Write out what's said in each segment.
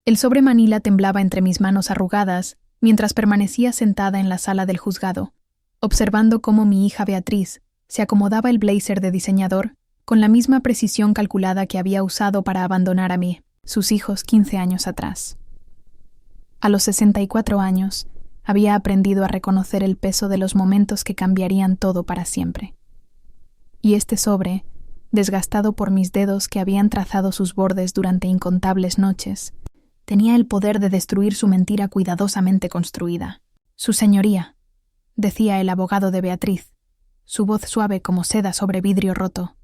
El sobre manila temblaba entre mis manos arrugadas mientras permanecía sentada en la sala del juzgado, observando cómo mi hija Beatriz se acomodaba el blazer de diseñador con la misma precisión calculada que había usado para abandonar a mí, sus hijos 15 años atrás. A los 64 años, había aprendido a reconocer el peso de los momentos que cambiarían todo para siempre. Y este sobre, desgastado por mis dedos que habían trazado sus bordes durante incontables noches, tenía el poder de destruir su mentira cuidadosamente construida. «Su señoría», decía el abogado de Beatriz, su voz suave como seda sobre vidrio roto.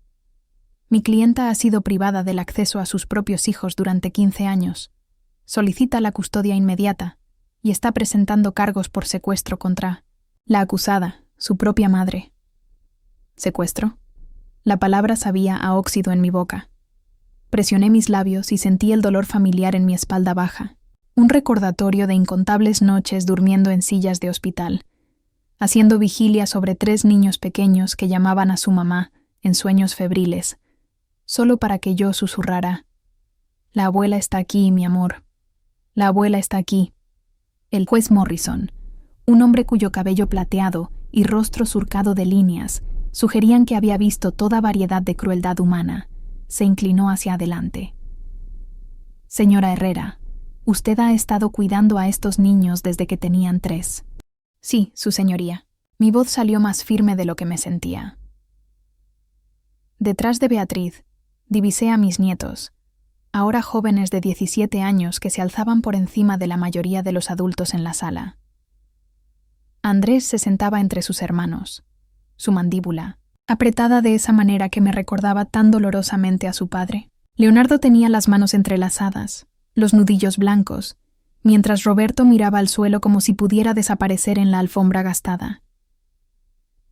«Mi clienta ha sido privada del acceso a sus propios hijos durante 15 años. Solicita la custodia inmediata y está presentando cargos por secuestro contra la acusada, su propia madre». ¿Secuestro? La palabra sabía a óxido en mi boca. Presioné mis labios y sentí el dolor familiar en mi espalda baja, un recordatorio de incontables noches durmiendo en sillas de hospital, haciendo vigilia sobre 3 niños pequeños que llamaban a su mamá en sueños febriles, solo para que yo susurrara: «La abuela está aquí, mi amor. La abuela está aquí». El juez Morrison, un hombre cuyo cabello plateado y rostro surcado de líneas sugerían que había visto toda variedad de crueldad humana, se inclinó hacia adelante. «Señora Herrera, usted ha estado cuidando a estos niños desde que tenían 3. «Sí, su señoría». Mi voz salió más firme de lo que me sentía. Detrás de Beatriz, divisé a mis nietos, ahora jóvenes de 17 años que se alzaban por encima de la mayoría de los adultos en la sala. Andrés se sentaba entre sus hermanos, su mandíbula apretada de esa manera que me recordaba tan dolorosamente a su padre. Leonardo tenía las manos entrelazadas, los nudillos blancos, mientras Roberto miraba al suelo como si pudiera desaparecer en la alfombra gastada.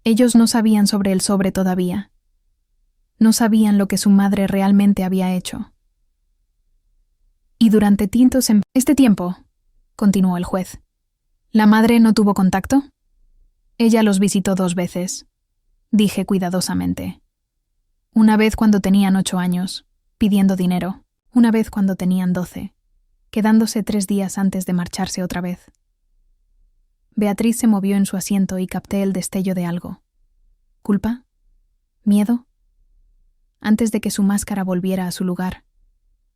Ellos no sabían sobre el sobre todavía. No sabían lo que su madre realmente había hecho. Y durante este tiempo, continuó el juez, ¿la madre no tuvo contacto? Ella los visitó 2 veces, dije cuidadosamente. Una vez cuando tenían 8 años, pidiendo dinero. Una vez cuando tenían 12, quedándose 3 días antes de marcharse otra vez. Beatriz se movió en su asiento y capté el destello de algo. ¿Culpa? ¿Miedo? Antes de que su máscara volviera a su lugar.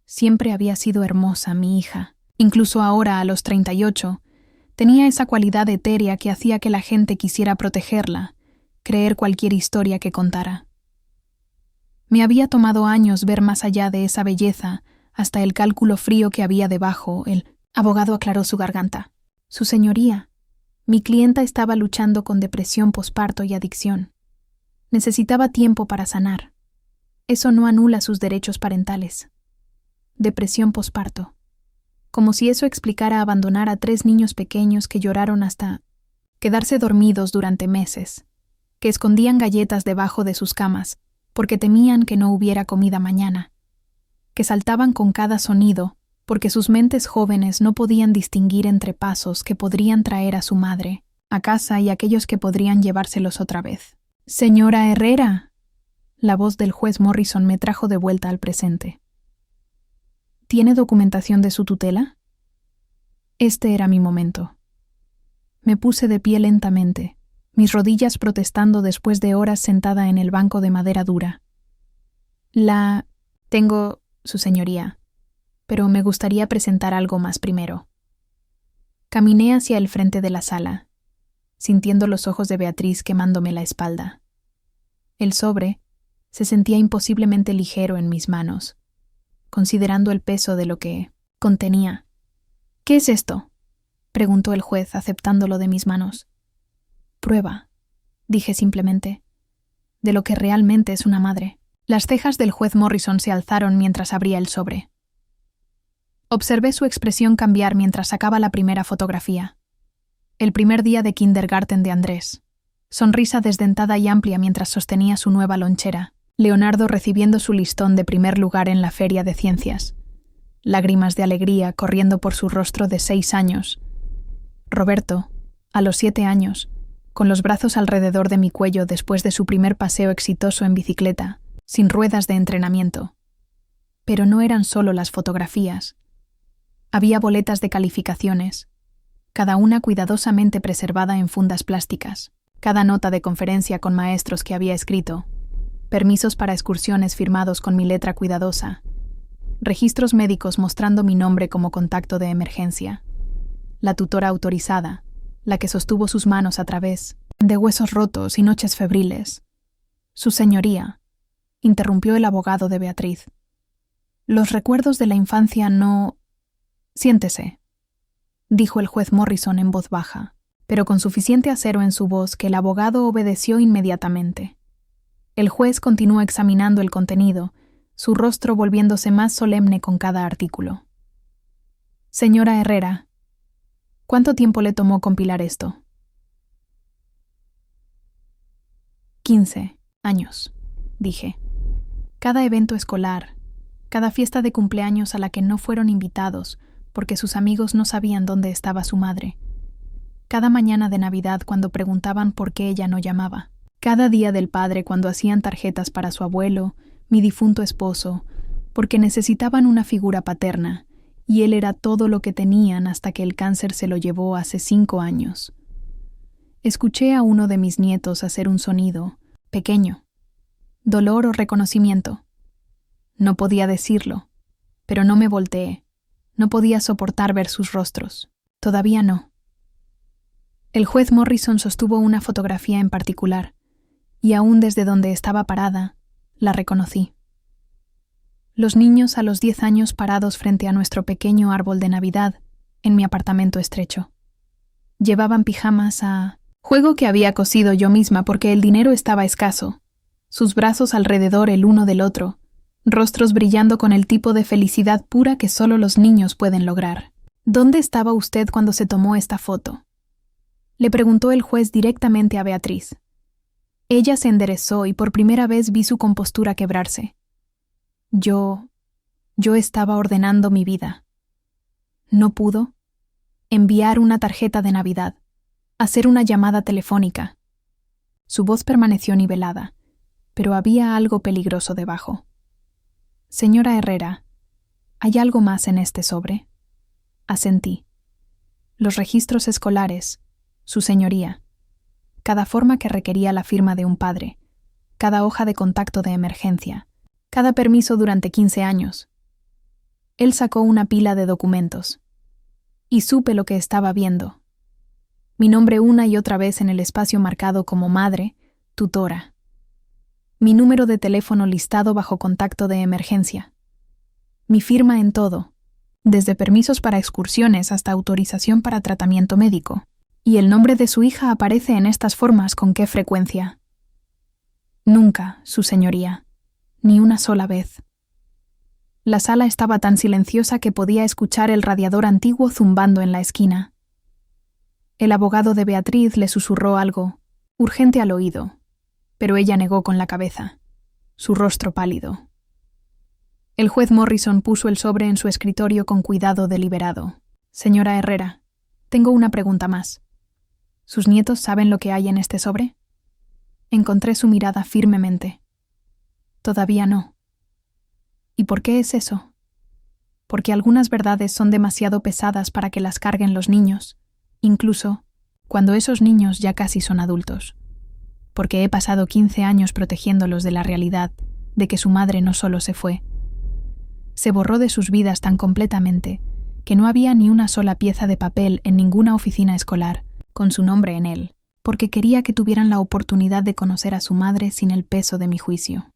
Siempre había sido hermosa mi hija. Incluso ahora, a los 38, tenía esa cualidad etérea que hacía que la gente quisiera protegerla, creer cualquier historia que contara. Me había tomado años ver más allá de esa belleza hasta el cálculo frío que había debajo. El abogado aclaró su garganta. «Su señoría, mi clienta estaba luchando con depresión posparto y adicción. Necesitaba tiempo para sanar. Eso no anula sus derechos parentales». Depresión posparto. Como si eso explicara abandonar a 3 niños pequeños que lloraron hasta quedarse dormidos durante meses, que escondían galletas debajo de sus camas porque temían que no hubiera comida mañana, que saltaban con cada sonido porque sus mentes jóvenes no podían distinguir entre pasos que podrían traer a su madre a casa y aquellos que podrían llevárselos otra vez. «Señora Herrera», la voz del juez Morrison me trajo de vuelta al presente. «¿Tiene documentación de su tutela?» Este era mi momento. Me puse de pie lentamente, mis rodillas protestando después de horas sentada en el banco de madera dura. «Tengo, su señoría, pero me gustaría presentar algo más primero». Caminé hacia el frente de la sala, sintiendo los ojos de Beatriz quemándome la espalda. El sobre se sentía imposiblemente ligero en mis manos, considerando el peso de lo que contenía. «¿Qué es esto?», preguntó el juez aceptándolo de mis manos. «Prueba», dije simplemente, «de lo que realmente es una madre». Las cejas del juez Morrison se alzaron mientras abría el sobre. Observé su expresión cambiar mientras sacaba la primera fotografía. El primer día de kindergarten de Andrés. Sonrisa desdentada y amplia mientras sostenía su nueva lonchera. Leonardo recibiendo su listón de primer lugar en la feria de ciencias. Lágrimas de alegría corriendo por su rostro de 6 años. Roberto, a los 7 años, con los brazos alrededor de mi cuello después de su primer paseo exitoso en bicicleta, sin ruedas de entrenamiento. Pero no eran solo las fotografías. Había boletas de calificaciones, cada una cuidadosamente preservada en fundas plásticas, cada nota de conferencia con maestros que había escrito, permisos para excursiones firmados con mi letra cuidadosa, registros médicos mostrando mi nombre como contacto de emergencia, la tutora autorizada, la que sostuvo sus manos a través de huesos rotos y noches febriles. Su señoría, interrumpió el abogado de Beatriz. Los recuerdos de la infancia no... Siéntese, dijo el juez Morrison en voz baja, pero con suficiente acero en su voz que el abogado obedeció inmediatamente. El juez continuó examinando el contenido, su rostro volviéndose más solemne con cada artículo. Señora Herrera, ¿cuánto tiempo le tomó compilar esto? 15 años, dije. Cada evento escolar, cada fiesta de cumpleaños a la que no fueron invitados porque sus amigos no sabían dónde estaba su madre. Cada mañana de Navidad cuando preguntaban por qué ella no llamaba. Cada día del padre cuando hacían tarjetas para su abuelo, mi difunto esposo, porque necesitaban una figura paterna, y él era todo lo que tenían hasta que el cáncer se lo llevó hace 5 años. Escuché a uno de mis nietos hacer un sonido, pequeño. ¿Dolor o reconocimiento? No podía decirlo, pero no me volteé. No podía soportar ver sus rostros. Todavía no. El juez Morrison sostuvo una fotografía en particular, y aún desde donde estaba parada, la reconocí. Los niños a los 10 años parados frente a nuestro pequeño árbol de Navidad, en mi apartamento estrecho. Llevaban pijamas a... juego que había cosido yo misma porque el dinero estaba escaso. Sus brazos alrededor el uno del otro, rostros brillando con el tipo de felicidad pura que solo los niños pueden lograr. ¿Dónde estaba usted cuando se tomó esta foto?, le preguntó el juez directamente a Beatriz. Ella se enderezó y por primera vez vi su compostura quebrarse. Yo estaba ordenando mi vida. ¿No pudo? Enviar una tarjeta de Navidad, hacer una llamada telefónica. Su voz permaneció nivelada, pero había algo peligroso debajo. Señora Herrera, ¿hay algo más en este sobre? Asentí. Los registros escolares, su señoría, cada forma que requería la firma de un padre, cada hoja de contacto de emergencia, cada permiso durante 15 años. Él sacó una pila de documentos, y supe lo que estaba viendo. Mi nombre una y otra vez en el espacio marcado como madre, tutora. Mi número de teléfono listado bajo contacto de emergencia. Mi firma en todo, desde permisos para excursiones hasta autorización para tratamiento médico. Y el nombre de su hija aparece en estas formas ¿con qué frecuencia? Nunca, su señoría, ni una sola vez. La sala estaba tan silenciosa que podía escuchar el radiador antiguo zumbando en la esquina. El abogado de Beatriz le susurró algo, urgente al oído, pero ella negó con la cabeza, su rostro pálido. El juez Morrison puso el sobre en su escritorio con cuidado deliberado. Señora Herrera, tengo una pregunta más. ¿Sus nietos saben lo que hay en este sobre? Encontré su mirada firmemente. Todavía no. ¿Y por qué es eso? Porque algunas verdades son demasiado pesadas para que las carguen los niños, incluso cuando esos niños ya casi son adultos. Porque he pasado 15 años protegiéndolos de la realidad de que su madre no solo se fue. Se borró de sus vidas tan completamente que no había ni una sola pieza de papel en ninguna oficina escolar con su nombre en él, porque quería que tuvieran la oportunidad de conocer a su madre sin el peso de mi juicio.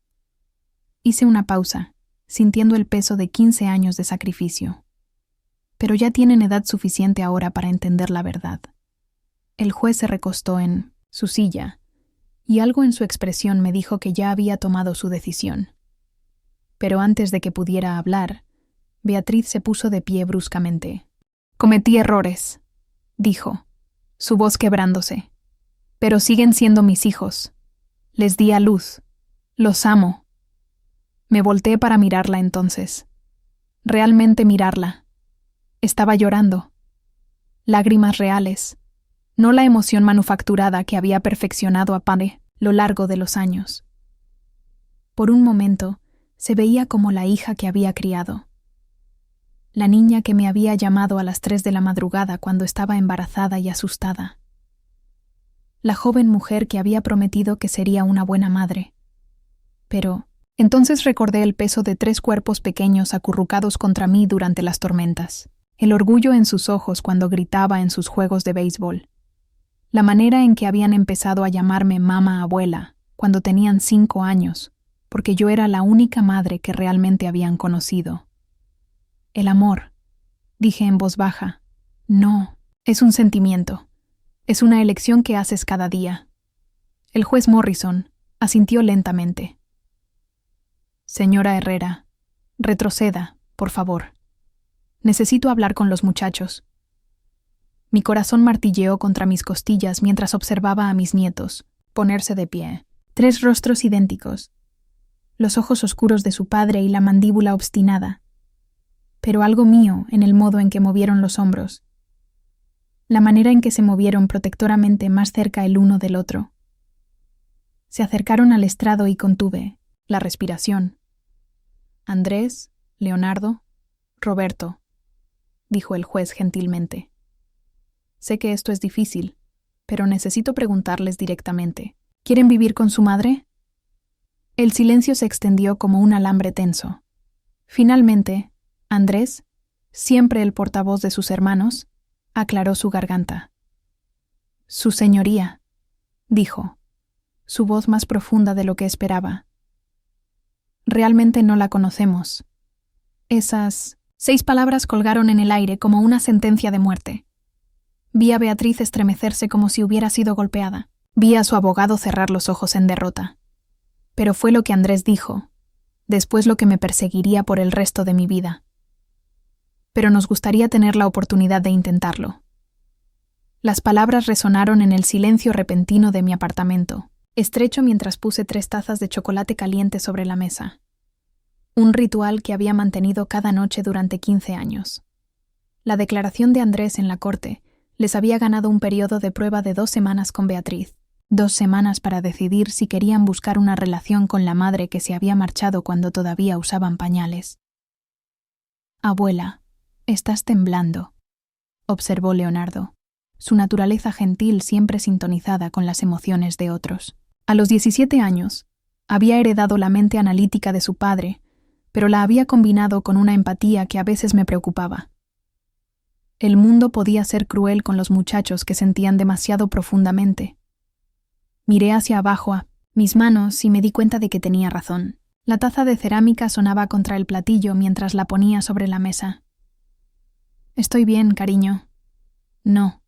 Hice una pausa, sintiendo el peso de 15 años de sacrificio. Pero ya tienen edad suficiente ahora para entender la verdad. El juez se recostó en su silla, y algo en su expresión me dijo que ya había tomado su decisión. Pero antes de que pudiera hablar, Beatriz se puso de pie bruscamente. Cometí errores, dijo, su voz quebrándose. Pero siguen siendo mis hijos. Les di a luz. Los amo. Me volteé para mirarla entonces. Realmente mirarla. Estaba llorando. Lágrimas reales. No la emoción manufacturada que había perfeccionado a padre lo largo de los años. Por un momento, se veía como la hija que había criado. la niña que me había llamado a las 3 de la madrugada cuando estaba embarazada y asustada. La joven mujer que había prometido que sería una buena madre. Pero entonces recordé el peso de 3 cuerpos pequeños acurrucados contra mí durante las tormentas, el orgullo en sus ojos cuando gritaba en sus juegos de béisbol, la manera en que habían empezado a llamarme mamá abuela cuando tenían 5 años, porque yo era la única madre que realmente habían conocido. El amor, dije en voz baja, no, es un sentimiento, es una elección que haces cada día. El juez Morrison asintió lentamente. Señora Herrera, retroceda, por favor. Necesito hablar con los muchachos. Mi corazón martilleó contra mis costillas mientras observaba a mis nietos ponerse de pie. 3 rostros idénticos, los ojos oscuros de su padre y la mandíbula obstinada, pero algo mío en el modo en que movieron los hombros, la manera en que se movieron protectoramente más cerca el uno del otro. Se acercaron al estrado y contuve la respiración. Andrés, Leonardo, Roberto, dijo el juez gentilmente. Sé que esto es difícil, pero necesito preguntarles directamente. ¿Quieren vivir con su madre? El silencio se extendió como un alambre tenso. Finalmente, Andrés, siempre el portavoz de sus hermanos, aclaró su garganta. Su señoría, dijo, su voz más profunda de lo que esperaba. Realmente no la conocemos. Esas 6 palabras colgaron en el aire como una sentencia de muerte. Vi a Beatriz estremecerse como si hubiera sido golpeada. Vi a su abogado cerrar los ojos en derrota. Pero fue lo que Andrés dijo, después lo que me perseguiría por el resto de mi vida. Pero nos gustaría tener la oportunidad de intentarlo. Las palabras resonaron en el silencio repentino de mi apartamento, estrecho mientras puse 3 tazas de chocolate caliente sobre la mesa. Un ritual que había mantenido cada noche durante 15 años. La declaración de Andrés en la corte les había ganado un periodo de prueba de 2 semanas con Beatriz. 2 semanas para decidir si querían buscar una relación con la madre que se había marchado cuando todavía usaban pañales. Abuela, estás temblando, observó Leonardo, su naturaleza gentil siempre sintonizada con las emociones de otros. A los 17 años, había heredado la mente analítica de su padre, pero la había combinado con una empatía que a veces me preocupaba. El mundo podía ser cruel con los muchachos que sentían demasiado profundamente. Miré hacia abajo a mis manos y me di cuenta de que tenía razón. La taza de cerámica sonaba contra el platillo mientras la ponía sobre la mesa. Estoy bien, cariño. No,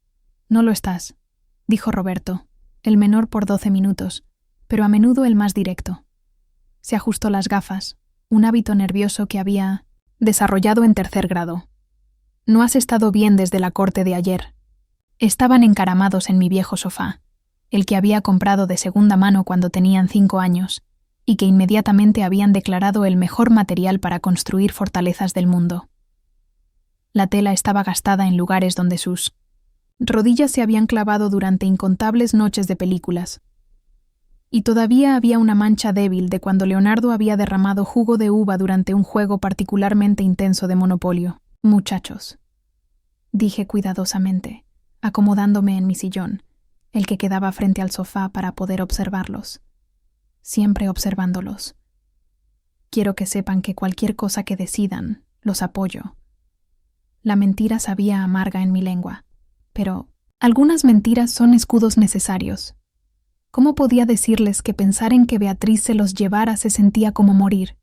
no lo estás, dijo Roberto, el menor por 12 minutos, pero a menudo el más directo. Se ajustó las gafas, un hábito nervioso que había desarrollado en 3er grado. No has estado bien desde la corte de ayer. Estaban encaramados en mi viejo sofá, el que había comprado de segunda mano cuando tenían 5 años, y que inmediatamente habían declarado el mejor material para construir fortalezas del mundo. La tela estaba gastada en lugares donde sus rodillas se habían clavado durante incontables noches de películas. Y todavía había una mancha débil de cuando Leonardo había derramado jugo de uva durante un juego particularmente intenso de Monopolio. Muchachos, dije cuidadosamente, acomodándome en mi sillón, el que quedaba frente al sofá para poder observarlos. Siempre observándolos. Quiero que sepan que cualquier cosa que decidan, los apoyo. La mentira sabía amarga en mi lengua, pero algunas mentiras son escudos necesarios. ¿Cómo podía decirles que pensar en que Beatriz se los llevara se sentía como morir?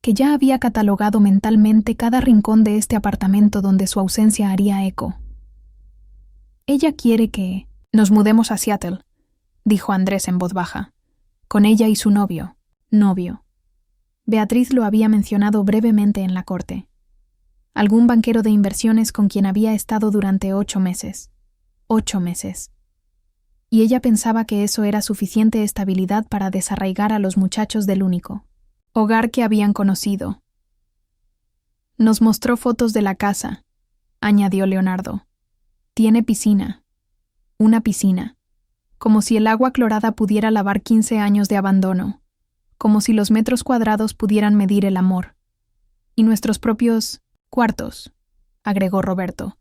Que ya había catalogado mentalmente cada rincón de este apartamento donde su ausencia haría eco. Ella quiere que nos mudemos a Seattle, dijo Andrés en voz baja, con ella y su novio. Beatriz lo había mencionado brevemente en la corte. Algún banquero de inversiones con quien había estado durante 8 meses. 8 meses. Y ella pensaba que eso era suficiente estabilidad para desarraigar a los muchachos del único hogar que habían conocido. Nos mostró fotos de la casa, añadió Leonardo. Tiene piscina. Una piscina. Como si el agua clorada pudiera lavar 15 años de abandono. Como si los metros cuadrados pudieran medir el amor. Y nuestros propios Cuartos, agregó Roberto,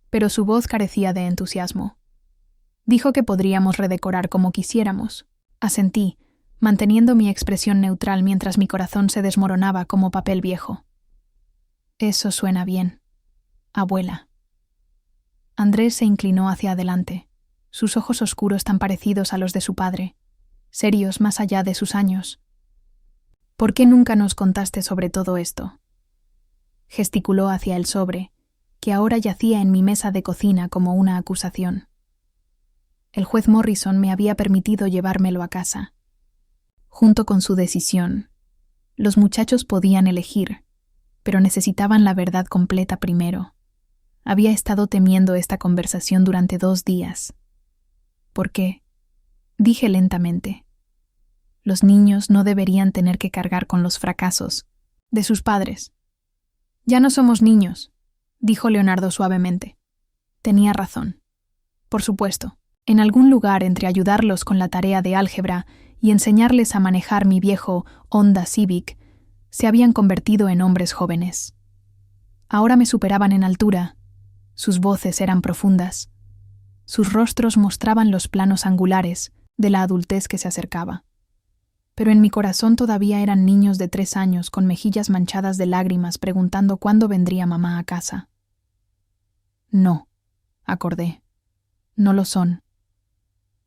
pero su voz carecía de entusiasmo. Dijo que podríamos redecorar como quisiéramos. Asentí, manteniendo mi expresión neutral mientras mi corazón se desmoronaba como papel viejo. Eso suena bien, abuela. Andrés se inclinó hacia adelante, sus ojos oscuros tan parecidos a los de su padre, serios más allá de sus años. ¿Por qué nunca nos contaste sobre todo esto? Gesticuló hacia el sobre, que ahora yacía en mi mesa de cocina como una acusación. El juez Morrison me había permitido llevármelo a casa. Junto con su decisión, los muchachos podían elegir, pero necesitaban la verdad completa primero. Había estado temiendo esta conversación durante 2 días. ¿Por qué? Dije lentamente. Los niños no deberían tener que cargar con los fracasos de sus padres. Ya no somos niños, dijo Leonardo suavemente. Tenía razón. Por supuesto, en algún lugar entre ayudarlos con la tarea de álgebra y enseñarles a manejar mi viejo Honda Civic, se habían convertido en hombres jóvenes. Ahora me superaban en altura, sus voces eran profundas, sus rostros mostraban los planos angulares de la adultez que se acercaba. Pero en mi corazón todavía eran niños de 3 años con mejillas manchadas de lágrimas preguntando cuándo vendría mamá a casa. No, acordé. No lo son.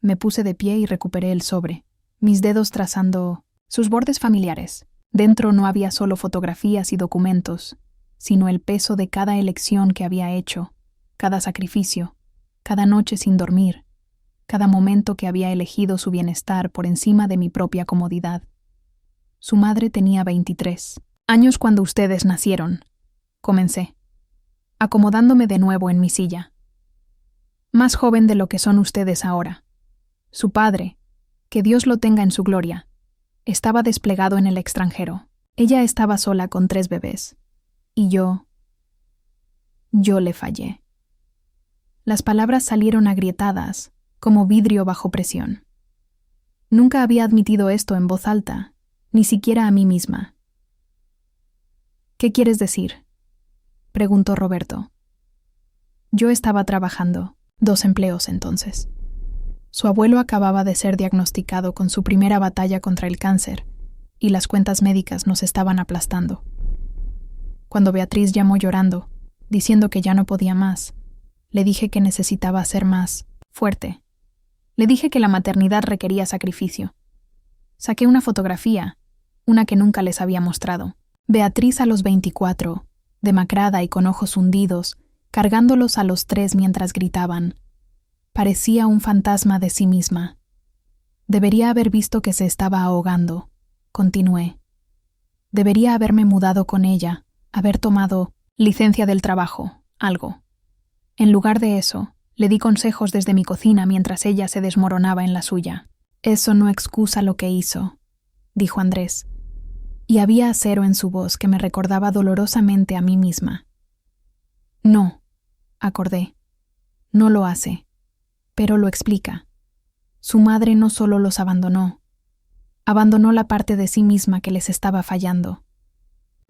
Me puse de pie y recuperé el sobre, mis dedos trazando sus bordes familiares. Dentro no había solo fotografías y documentos, sino el peso de cada elección que había hecho, cada sacrificio, cada noche sin dormir, cada momento que había elegido su bienestar por encima de mi propia comodidad. Su madre tenía 23 años cuando ustedes nacieron, comencé, acomodándome de nuevo en mi silla. Más joven de lo que son ustedes ahora. Su padre, que Dios lo tenga en su gloria, estaba desplegado en el extranjero. Ella estaba sola con 3 bebés. Y yo le fallé. Las palabras salieron agrietadas, como vidrio bajo presión. Nunca había admitido esto en voz alta, ni siquiera a mí misma. ¿Qué quieres decir?, preguntó Roberto. Yo estaba trabajando, 2 empleos entonces. Su abuelo acababa de ser diagnosticado con su primera batalla contra el cáncer, y las cuentas médicas nos estaban aplastando. Cuando Beatriz llamó llorando, diciendo que ya no podía más, le dije que necesitaba ser más fuerte. Le dije que la maternidad requería sacrificio. Saqué una fotografía, una que nunca les había mostrado. Beatriz a los 24, demacrada y con ojos hundidos, cargándolos a los 3 mientras gritaban. Parecía un fantasma de sí misma. Debería haber visto que se estaba ahogando, continué. Debería haberme mudado con ella, haber tomado licencia del trabajo, algo. En lugar de eso, le di consejos desde mi cocina mientras ella se desmoronaba en la suya. Eso no excusa lo que hizo, dijo Andrés, y había acero en su voz que me recordaba dolorosamente a mí misma. No, acordé, no lo hace, pero lo explica. Su madre no solo los abandonó la parte de sí misma que les estaba fallando.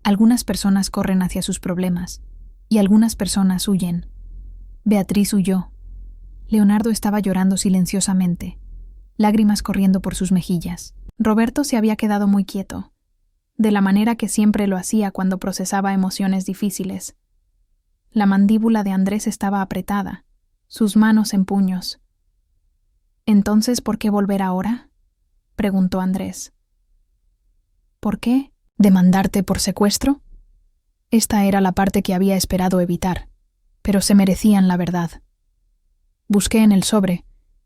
Algunas personas corren hacia sus problemas, y algunas personas huyen. Beatriz huyó. Leonardo estaba llorando silenciosamente, lágrimas corriendo por sus mejillas. Roberto se había quedado muy quieto, de la manera que siempre lo hacía cuando procesaba emociones difíciles. La mandíbula de Andrés estaba apretada, sus manos en puños. «¿Entonces por qué volver ahora?», preguntó Andrés. «¿Por qué? ¿Demandarte por secuestro?». Esta era la parte que había esperado evitar, pero se merecían la verdad. Busqué en el sobre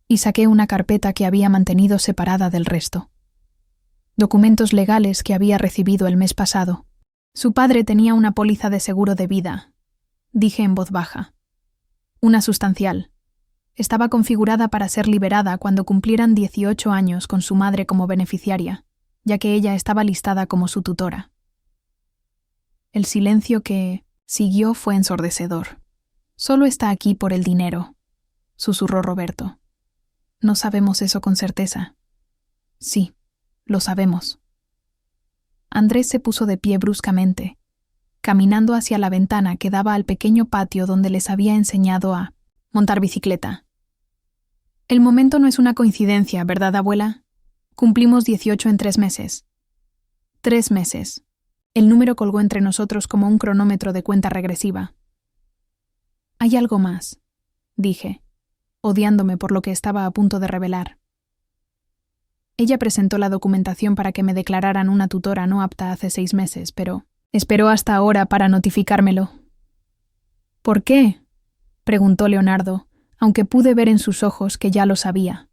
y saqué una carpeta que había mantenido separada del resto. Documentos legales que había recibido el mes pasado. Su padre tenía una póliza de seguro de vida, dije en voz baja. Una sustancial. Estaba configurada para ser liberada cuando cumplieran 18 años con su madre como beneficiaria, ya que ella estaba listada como su tutora. El silencio que siguió fue ensordecedor. «Solo está aquí por el dinero», susurró Roberto. «No sabemos eso con certeza». «Sí, lo sabemos». Andrés se puso de pie bruscamente, caminando hacia la ventana que daba al pequeño patio donde les había enseñado a montar bicicleta. El momento no es una coincidencia, ¿verdad, abuela? Cumplimos 18 en 3 meses. 3 meses. El número colgó entre nosotros como un cronómetro de cuenta regresiva. Hay algo más, dije, odiándome por lo que estaba a punto de revelar. Ella presentó la documentación para que me declararan una tutora no apta hace 6 meses, pero esperó hasta ahora para notificármelo. ¿Por qué?, preguntó Leonardo, aunque pude ver en sus ojos que ya lo sabía.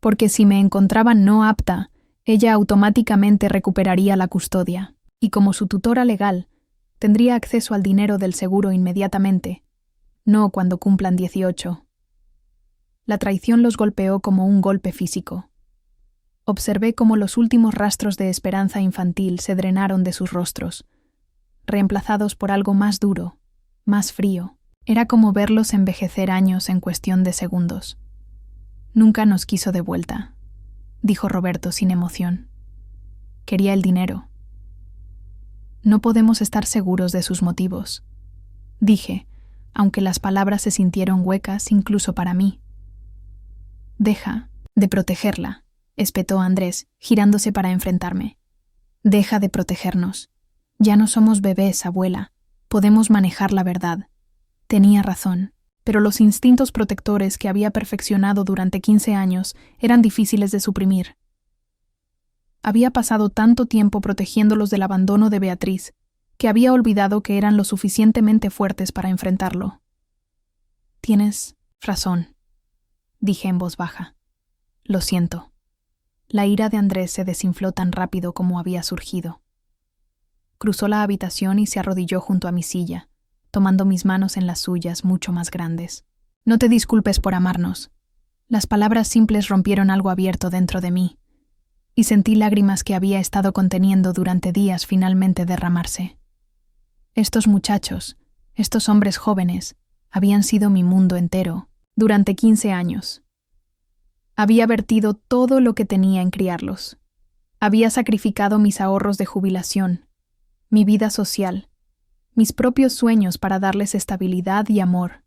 Porque si me encontraban no apta, ella automáticamente recuperaría la custodia, y como su tutora legal, tendría acceso al dinero del seguro inmediatamente, no cuando cumplan 18. La traición los golpeó como un golpe físico. Observé cómo los últimos rastros de esperanza infantil se drenaron de sus rostros, reemplazados por algo más duro, más frío. Era como verlos envejecer años en cuestión de segundos. Nunca nos quiso de vuelta, dijo Roberto sin emoción. Quería el dinero. No podemos estar seguros de sus motivos, dije, aunque las palabras se sintieron huecas incluso para mí. Deja de protegerla, espetó Andrés, girándose para enfrentarme. Deja de protegernos. Ya no somos bebés, abuela. Podemos manejar la verdad. Tenía razón, pero los instintos protectores que había perfeccionado durante 15 años eran difíciles de suprimir. Había pasado tanto tiempo protegiéndolos del abandono de Beatriz, que había olvidado que eran lo suficientemente fuertes para enfrentarlo. Tienes razón, dije en voz baja. Lo siento. La ira de Andrés se desinfló tan rápido como había surgido. Cruzó la habitación y se arrodilló junto a mi silla, tomando mis manos en las suyas mucho más grandes. No te disculpes por amarnos. Las palabras simples rompieron algo abierto dentro de mí, y sentí lágrimas que había estado conteniendo durante días finalmente derramarse. Estos muchachos, estos hombres jóvenes, habían sido mi mundo entero durante 15 años. Había vertido todo lo que tenía en criarlos. Había sacrificado mis ahorros de jubilación, mi vida social, mis propios sueños para darles estabilidad y amor,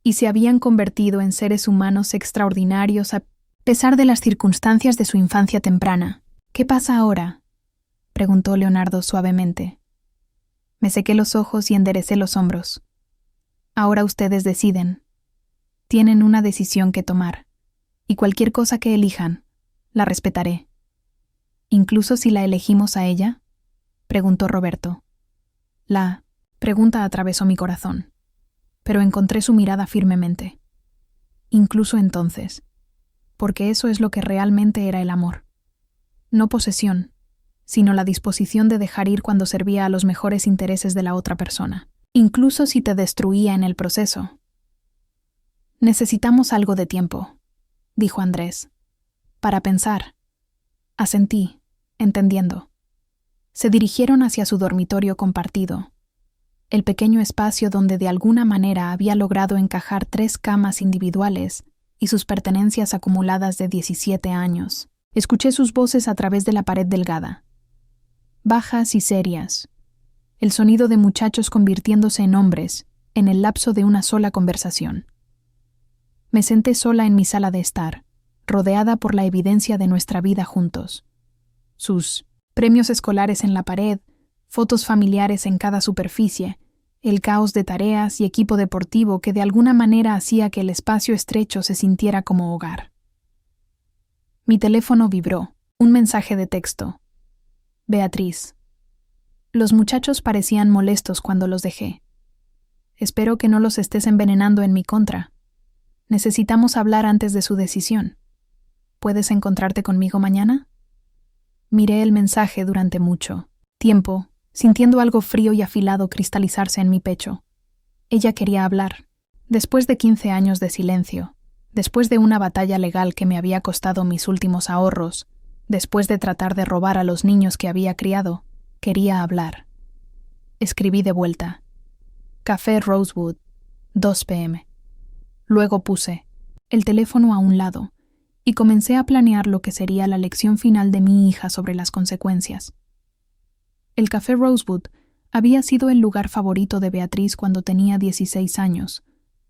y se habían convertido en seres humanos extraordinarios a pesar de las circunstancias de su infancia temprana. ¿Qué pasa ahora?, preguntó Leonardo suavemente. Me sequé los ojos y enderecé los hombros. Ahora ustedes deciden. Tienen una decisión que tomar, y cualquier cosa que elijan, la respetaré. ¿Incluso si la elegimos a ella?, preguntó Roberto. La pregunta atravesó mi corazón, pero encontré su mirada firmemente. Incluso entonces, porque eso es lo que realmente era el amor. No posesión, sino la disposición de dejar ir cuando servía a los mejores intereses de la otra persona, incluso si te destruía en el proceso. Necesitamos algo de tiempo, dijo Andrés, para pensar. Asentí, entendiendo. Se dirigieron hacia su dormitorio compartido, el pequeño espacio donde de alguna manera había logrado encajar 3 camas individuales y sus pertenencias acumuladas de 17 años. Escuché sus voces a través de la pared delgada, bajas y serias, el sonido de muchachos convirtiéndose en hombres en el lapso de una sola conversación. Me senté sola en mi sala de estar, rodeada por la evidencia de nuestra vida juntos. Sus premios escolares en la pared, fotos familiares en cada superficie, el caos de tareas y equipo deportivo que de alguna manera hacía que el espacio estrecho se sintiera como hogar. Mi teléfono vibró, un mensaje de texto. Beatriz. Los muchachos parecían molestos cuando los dejé. Espero que no los estés envenenando en mi contra. Necesitamos hablar antes de su decisión. ¿Puedes encontrarte conmigo mañana? Miré el mensaje durante mucho tiempo, sintiendo algo frío y afilado cristalizarse en mi pecho. Ella quería hablar. Después de 15 años de silencio, después de una batalla legal que me había costado mis últimos ahorros, después de tratar de robar a los niños que había criado, quería hablar. Escribí de vuelta. Café Rosewood, 2 p.m. Luego puse el teléfono a un lado y comencé a planear lo que sería la lección final de mi hija sobre las consecuencias. El Café Rosewood Había sido el lugar favorito de Beatriz cuando tenía 16 años,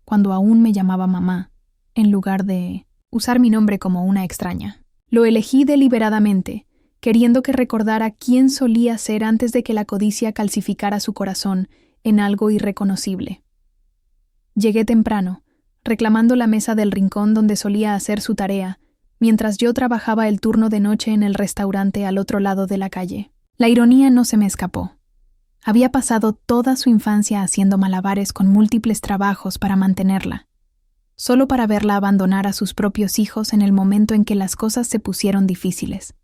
cuando aún me llamaba mamá, en lugar de usar mi nombre como una extraña. Lo elegí deliberadamente, queriendo que recordara quién solía ser antes de que la codicia calcificara su corazón en algo irreconocible. Llegué temprano, reclamando la mesa del rincón donde solía hacer su tarea, mientras yo trabajaba el turno de noche en el restaurante al otro lado de la calle. La ironía no se me escapó. Había pasado toda su infancia haciendo malabares con múltiples trabajos para mantenerla, solo para verla abandonar a sus propios hijos en el momento en que las cosas se pusieron difíciles.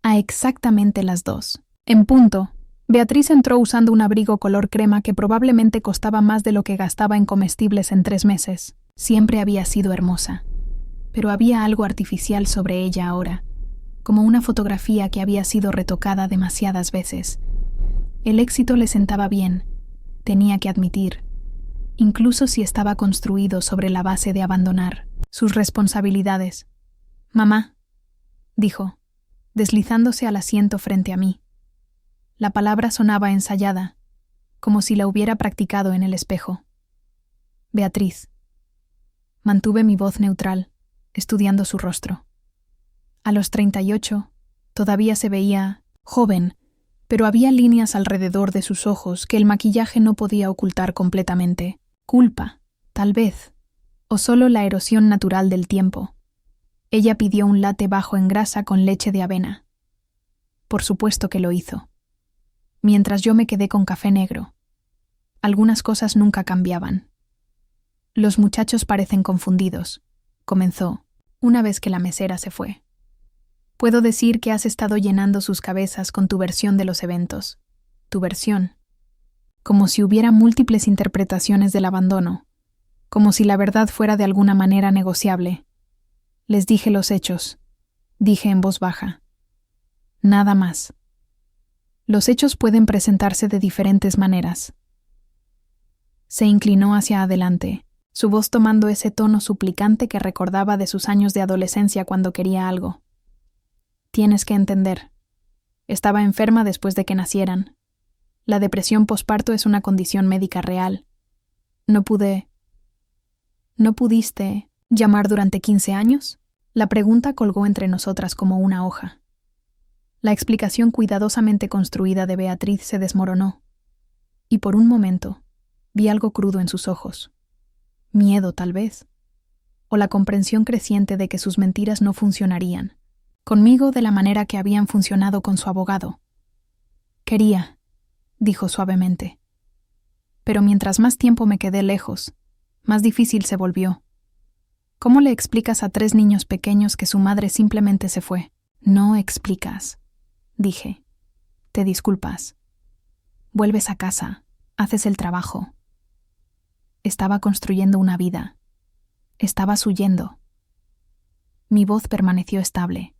A exactamente las 2. En punto, Beatriz entró usando un abrigo color crema que probablemente costaba más de lo que gastaba en comestibles en 3 meses. Siempre había sido hermosa, pero había algo artificial sobre ella ahora, como una fotografía que había sido retocada demasiadas veces. El éxito le sentaba bien, tenía que admitir, incluso si estaba construido sobre la base de abandonar sus responsabilidades. «Mamá», dijo, deslizándose al asiento frente a mí. La palabra sonaba ensayada, como si la hubiera practicado en el espejo. «Beatriz». Mantuve mi voz neutral, estudiando su rostro. A los 38, todavía se veía joven, pero había líneas alrededor de sus ojos que el maquillaje no podía ocultar completamente. Culpa, tal vez, o solo la erosión natural del tiempo. Ella pidió un latte bajo en grasa con leche de avena. Por supuesto que lo hizo. Mientras yo me quedé con café negro. Algunas cosas nunca cambiaban. «Los muchachos parecen confundidos», comenzó, una vez que la mesera se fue. «Puedo decir que has estado llenando sus cabezas con tu versión de los eventos. Tu versión. Como si hubiera múltiples interpretaciones del abandono. Como si la verdad fuera de alguna manera negociable. Les dije los hechos. Dije en voz baja. Nada más. Los hechos pueden presentarse de diferentes maneras». Se inclinó hacia adelante, su voz tomando ese tono suplicante que recordaba de sus años de adolescencia cuando quería algo. «Tienes que entender. Estaba enferma después de que nacieran. La depresión posparto es una condición médica real. ¿No pudiste llamar durante 15 años?» La pregunta colgó entre nosotras como una hoja. La explicación cuidadosamente construida de Beatriz se desmoronó, y por un momento vi algo crudo en sus ojos. Miedo, tal vez, o la comprensión creciente de que sus mentiras no funcionarían, conmigo de la manera que habían funcionado con su abogado. «Quería», dijo suavemente. Pero mientras más tiempo me quedé lejos, más difícil se volvió. ¿Cómo le explicas a 3 niños pequeños que su madre simplemente se fue? «No explicas», dije. «Te disculpas. Vuelves a casa, haces el trabajo». Estaba construyendo una vida. Estabas huyendo. Mi voz permaneció estable,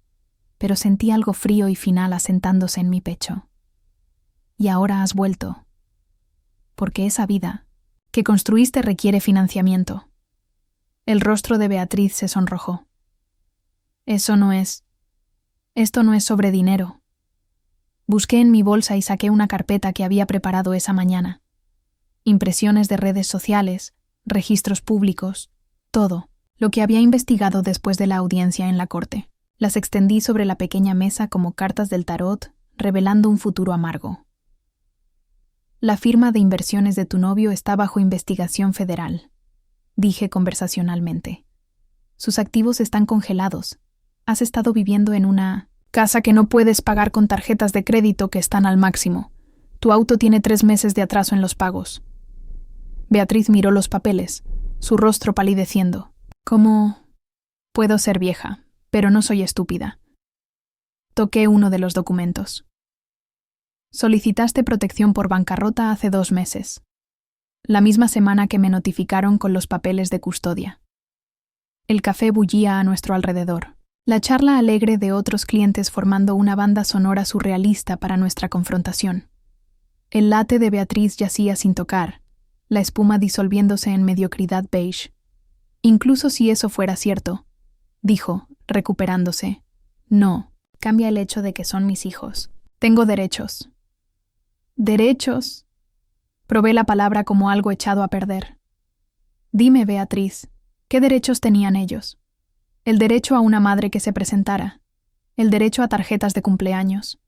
pero sentí algo frío y final asentándose en mi pecho. «Y ahora has vuelto. Porque esa vida que construiste requiere financiamiento». El rostro de Beatriz se sonrojó. Esto no es sobre dinero». Busqué en mi bolsa y saqué una carpeta que había preparado esa mañana. Impresiones de redes sociales, registros públicos, todo, lo que había investigado después de la audiencia en la corte. Las extendí sobre la pequeña mesa como cartas del tarot, revelando un futuro amargo. «La firma de inversiones de tu novio está bajo investigación federal», dije conversacionalmente. «Sus activos están congelados. Has estado viviendo en una casa que no puedes pagar con tarjetas de crédito que están al máximo. Tu auto tiene 3 meses de atraso en los pagos». Beatriz miró los papeles, su rostro palideciendo. «¿Cómo? Puedo ser vieja, pero no soy estúpida». Toqué uno de los documentos. «Solicitaste protección por bancarrota hace 2 meses. La misma semana que me notificaron con los papeles de custodia». El café bullía a nuestro alrededor. La charla alegre de otros clientes formando una banda sonora surrealista para nuestra confrontación. El latte de Beatriz yacía sin tocar, la espuma disolviéndose en mediocridad beige. «Incluso si eso fuera cierto», dijo, recuperándose, «no, cambia el hecho de que son mis hijos. Tengo derechos». «¿Derechos?», Probé la palabra como algo echado a perder. Dime, Beatriz, ¿qué derechos tenían ellos? El derecho a una madre que se presentara, el derecho a tarjetas de cumpleaños,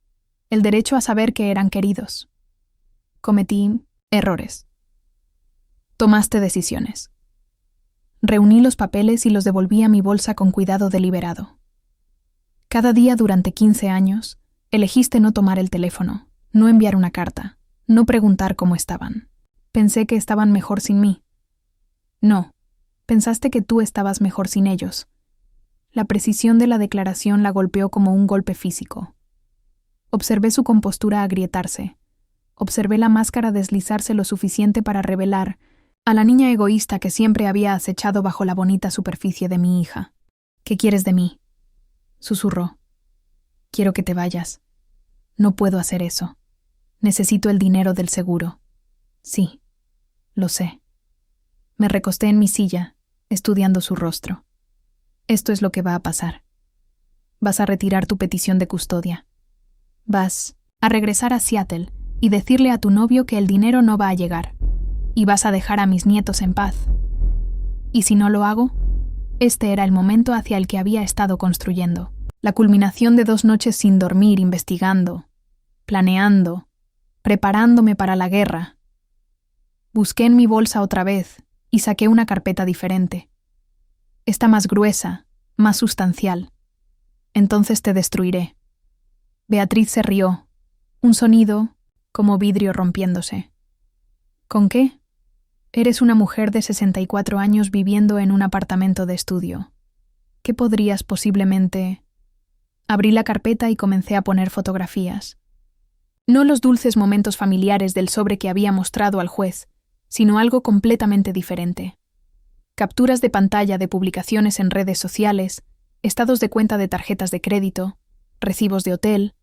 el derecho a saber que eran queridos. Cometí errores. Tomaste decisiones. Reuní los papeles y los devolví a mi bolsa con cuidado deliberado. Cada día durante 15 años, elegiste no tomar el teléfono, no enviar una carta, no preguntar cómo estaban. Pensé que estaban mejor sin mí. No, pensaste que tú estabas mejor sin ellos. La precisión de la declaración la golpeó como un golpe físico. Observé su compostura agrietarse. Observé la máscara deslizarse lo suficiente para revelar a la niña egoísta que siempre había acechado bajo la bonita superficie de mi hija. ¿Qué quieres de mí?, susurró. Quiero que te vayas. No puedo hacer eso. Necesito el dinero del seguro. Sí, lo sé. Me recosté en mi silla, estudiando su rostro. Esto es lo que va a pasar. Vas a retirar tu petición de custodia. Vas a regresar a Seattle y decirle a tu novio que el dinero no va a llegar. Y vas a dejar a mis nietos en paz. Y si no lo hago, este era el momento hacia el que había estado construyendo. La culminación de 2 noches sin dormir investigando, planeando, preparándome para la guerra. Busqué en mi bolsa otra vez y saqué una carpeta diferente. Esta más gruesa, más sustancial. Entonces te destruiré. Beatriz se rió. Un sonido como vidrio rompiéndose. ¿Con qué? Eres una mujer de 64 años viviendo en un apartamento de estudio. ¿Qué podrías posiblemente...? Abrí la carpeta y comencé a poner fotografías. No los dulces momentos familiares del sobre que había mostrado al juez, sino algo completamente diferente. Capturas de pantalla de publicaciones en redes sociales, estados de cuenta de tarjetas de crédito, recibos de hotel,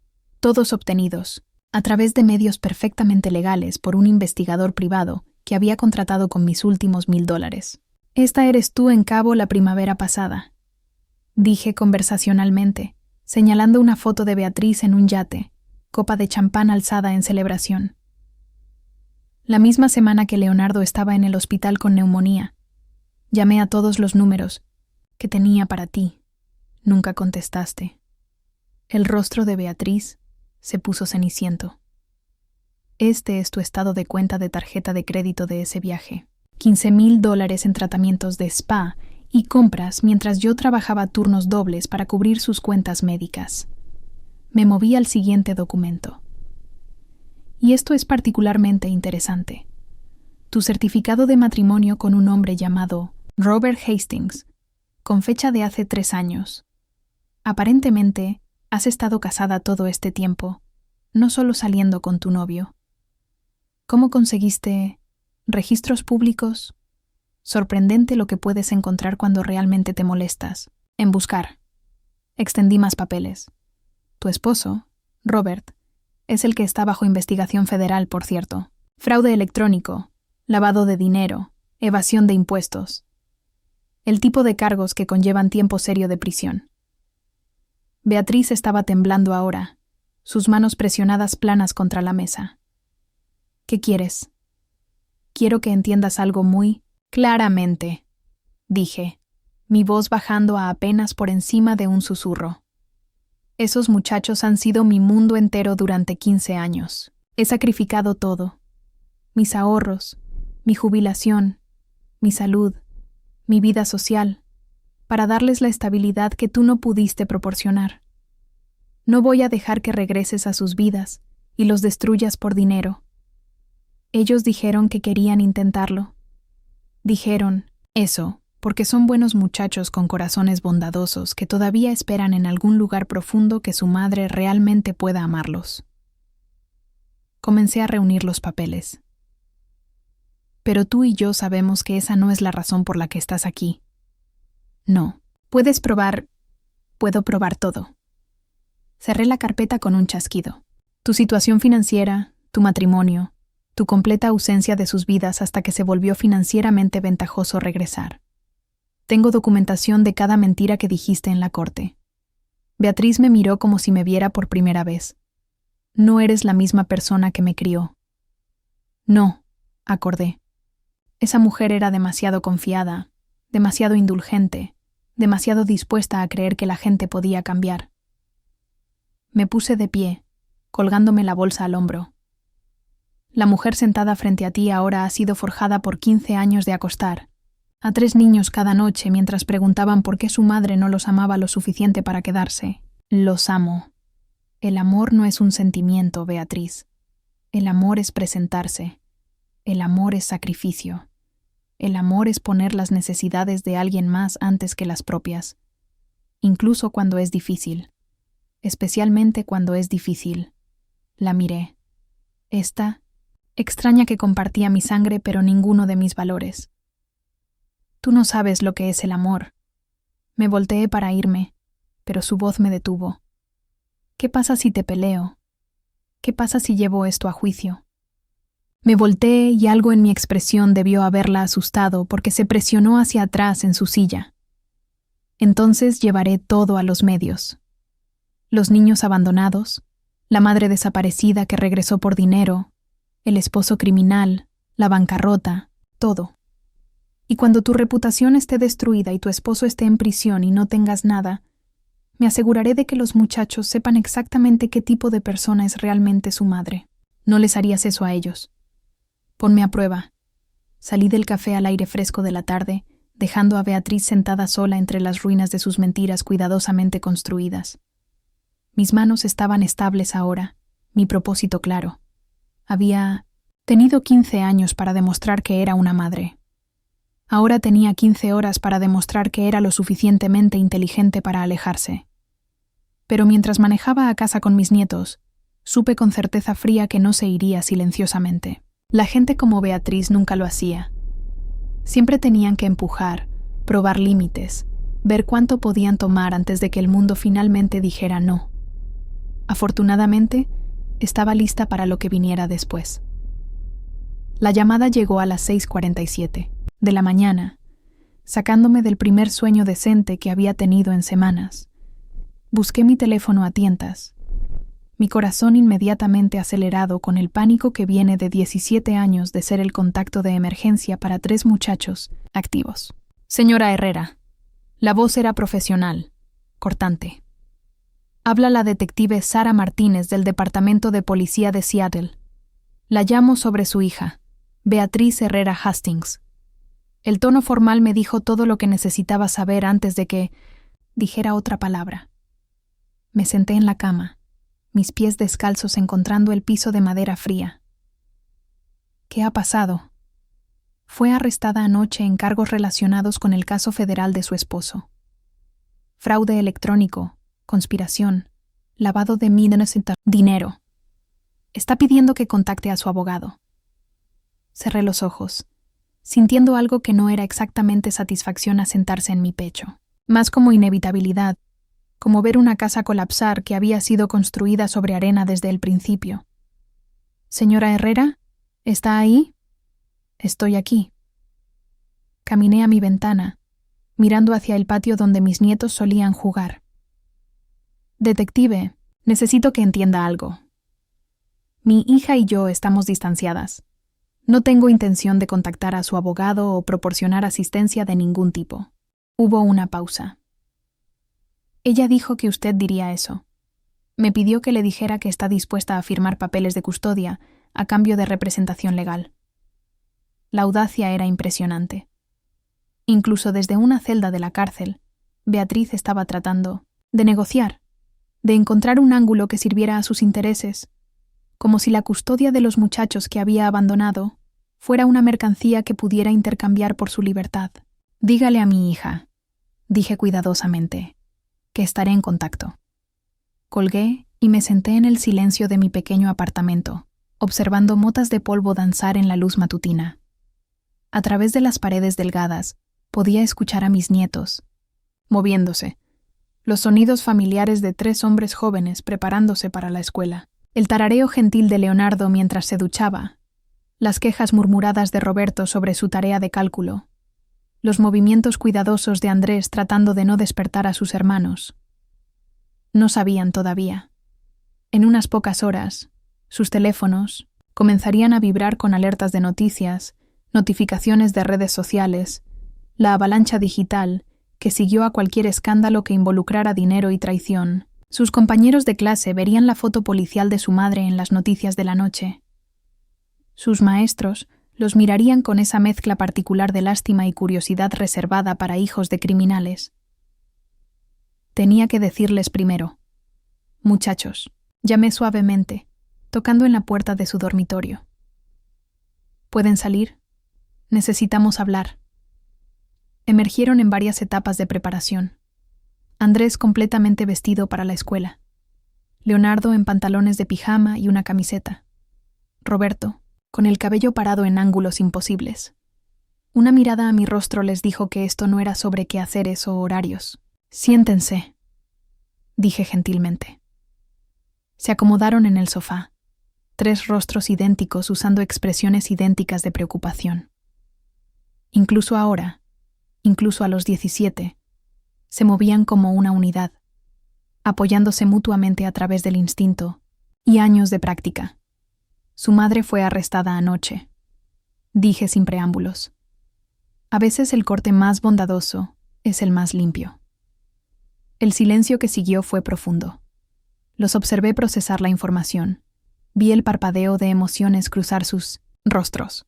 todos obtenidos, a través de medios perfectamente legales por un investigador privado que había contratado con mis últimos $1000. Esta eres tú en Cabo la primavera pasada, dije conversacionalmente, señalando una foto de Beatriz en un yate, copa de champán alzada en celebración. La misma semana que Leonardo estaba en el hospital con neumonía, llamé a todos los números que tenía para ti. Nunca contestaste. El rostro de Beatriz se puso ceniciento. Este es tu estado de cuenta de tarjeta de crédito de ese viaje. $15,000 en tratamientos de spa y compras mientras yo trabajaba turnos dobles para cubrir sus cuentas médicas. Me moví al siguiente documento. Y esto es particularmente interesante. Tu certificado de matrimonio con un hombre llamado Robert Hastings, con fecha de hace 3 años. Aparentemente, has estado casada todo este tiempo, no solo saliendo con tu novio. ¿Cómo conseguiste registros públicos? Sorprendente lo que puedes encontrar cuando realmente te molestas. En buscar. Extendí más papeles. Tu esposo, Robert, es el que está bajo investigación federal, por cierto. Fraude electrónico, lavado de dinero, evasión de impuestos. El tipo de cargos que conllevan tiempo serio de prisión. Beatriz estaba temblando ahora, sus manos presionadas planas contra la mesa. ¿Qué quieres? Quiero que entiendas algo muy claramente, dije, mi voz bajando a apenas por encima de un susurro. Esos muchachos han sido mi mundo entero durante 15 años. He sacrificado todo. Mis ahorros, mi jubilación, mi salud, mi vida social, para darles la estabilidad que tú no pudiste proporcionar. No voy a dejar que regreses a sus vidas y los destruyas por dinero. Ellos dijeron que querían intentarlo. Dijeron eso porque son buenos muchachos con corazones bondadosos que todavía esperan en algún lugar profundo que su madre realmente pueda amarlos. Comencé a reunir los papeles. Pero tú y yo sabemos que esa no es la razón por la que estás aquí. No, puedo probar todo. Cerré la carpeta con un chasquido. Tu situación financiera, tu matrimonio, tu completa ausencia de sus vidas hasta que se volvió financieramente ventajoso regresar. Tengo documentación de cada mentira que dijiste en la corte. Beatriz me miró como si me viera por primera vez. No eres la misma persona que me crió. No, acordé. Esa mujer era demasiado confiada, demasiado indulgente, demasiado dispuesta a creer que la gente podía cambiar. Me puse de pie, colgándome la bolsa al hombro. La mujer sentada frente a ti ahora ha sido forjada por 15 años de acostar a 3 niños cada noche mientras preguntaban por qué su madre no los amaba lo suficiente para quedarse. Los amo. El amor no es un sentimiento, Beatriz. El amor es presentarse. El amor es sacrificio. El amor es poner las necesidades de alguien más antes que las propias. Incluso cuando es difícil. Especialmente cuando es difícil. La miré. Esta, extraña que compartía mi sangre pero ninguno de mis valores. Tú no sabes lo que es el amor. Me volteé para irme, pero su voz me detuvo. ¿Qué pasa si te peleo? ¿Qué pasa si llevo esto a juicio? Me volteé y algo en mi expresión debió haberla asustado porque se presionó hacia atrás en su silla. Entonces llevaré todo a los medios. Los niños abandonados, la madre desaparecida que regresó por dinero, el esposo criminal, la bancarrota, todo. Y cuando tu reputación esté destruida y tu esposo esté en prisión y no tengas nada, me aseguraré de que los muchachos sepan exactamente qué tipo de persona es realmente su madre. No les harías eso a ellos. Ponme a prueba. Salí del café al aire fresco de la tarde, dejando a Beatriz sentada sola entre las ruinas de sus mentiras cuidadosamente construidas. Mis manos estaban estables ahora, mi propósito claro. Había tenido 15 años para demostrar que era una madre. Ahora tenía 15 horas para demostrar que era lo suficientemente inteligente para alejarse. Pero mientras manejaba a casa con mis nietos, supe con certeza fría que no se iría silenciosamente. La gente como Beatriz nunca lo hacía. Siempre tenían que empujar, probar límites, ver cuánto podían tomar antes de que el mundo finalmente dijera no. Afortunadamente, estaba lista para lo que viniera después. La llamada llegó a las 6:47 de la mañana, sacándome del primer sueño decente que había tenido en semanas. Busqué mi teléfono a tientas. Mi corazón inmediatamente acelerado con el pánico que viene de 17 años de ser el contacto de emergencia para 3 muchachos activos. Señora Herrera. La voz era profesional, cortante. Habla la detective Sara Martínez del Departamento de Policía de Seattle. La llamo sobre su hija, Beatriz Herrera Hastings. El tono formal me dijo todo lo que necesitaba saber antes de que dijera otra palabra. Me senté en la cama, mis pies descalzos encontrando el piso de madera fría. ¿Qué ha pasado? Fue arrestada anoche en cargos relacionados con el caso federal de su esposo. Fraude electrónico, conspiración, lavado de dinero. Está pidiendo que contacte a su abogado. Cerré los ojos, sintiendo algo que no era exactamente satisfacción a sentarse en mi pecho, más como inevitabilidad, como ver una casa colapsar que había sido construida sobre arena desde el principio. «Señora Herrera, ¿está ahí?» «Estoy aquí». Caminé a mi ventana, mirando hacia el patio donde mis nietos solían jugar. «Detective, necesito que entienda algo. Mi hija y yo estamos distanciadas. No tengo intención de contactar a su abogado o proporcionar asistencia de ningún tipo». Hubo una pausa. «Ella dijo que usted diría eso. Me pidió que le dijera que está dispuesta a firmar papeles de custodia a cambio de representación legal». La audacia era impresionante. Incluso desde una celda de la cárcel, Beatriz estaba tratando de negociar, de encontrar un ángulo que sirviera a sus intereses, como si la custodia de los muchachos que había abandonado fuera una mercancía que pudiera intercambiar por su libertad. «Dígale a mi hija», dije cuidadosamente, «que estaré en contacto». Colgué y me senté en el silencio de mi pequeño apartamento, observando motas de polvo danzar en la luz matutina. A través de las paredes delgadas, podía escuchar a mis nietos, moviéndose, los sonidos familiares de 3 hombres jóvenes preparándose para la escuela, el tarareo gentil de Leonardo mientras se duchaba, las quejas murmuradas de Roberto sobre su tarea de cálculo, los movimientos cuidadosos de Andrés tratando de no despertar a sus hermanos. No sabían todavía. En unas pocas horas, sus teléfonos, comenzarían a vibrar con alertas de noticias, notificaciones de redes sociales, la avalancha digital que siguió a cualquier escándalo que involucrara dinero y traición. Sus compañeros de clase verían la foto policial de su madre en las noticias de la noche. Sus maestros los mirarían con esa mezcla particular de lástima y curiosidad reservada para hijos de criminales. Tenía que decirles primero: «Muchachos», llamé suavemente, tocando en la puerta de su dormitorio. «¿Pueden salir? Necesitamos hablar». Emergieron en varias etapas de preparación. Andrés completamente vestido para la escuela. Leonardo en pantalones de pijama y una camiseta. Roberto, con el cabello parado en ángulos imposibles. Una mirada a mi rostro les dijo que esto no era sobre quehaceres o horarios. «Siéntense», dije gentilmente. Se acomodaron en el sofá, 3 rostros idénticos usando expresiones idénticas de preocupación. Incluso ahora, incluso a los 17, se movían como una unidad, apoyándose mutuamente a través del instinto y años de práctica. «Su madre fue arrestada anoche», dije sin preámbulos. A veces el corte más bondadoso es el más limpio. El silencio que siguió fue profundo. Los observé procesar la información. Vi el parpadeo de emociones cruzar sus rostros.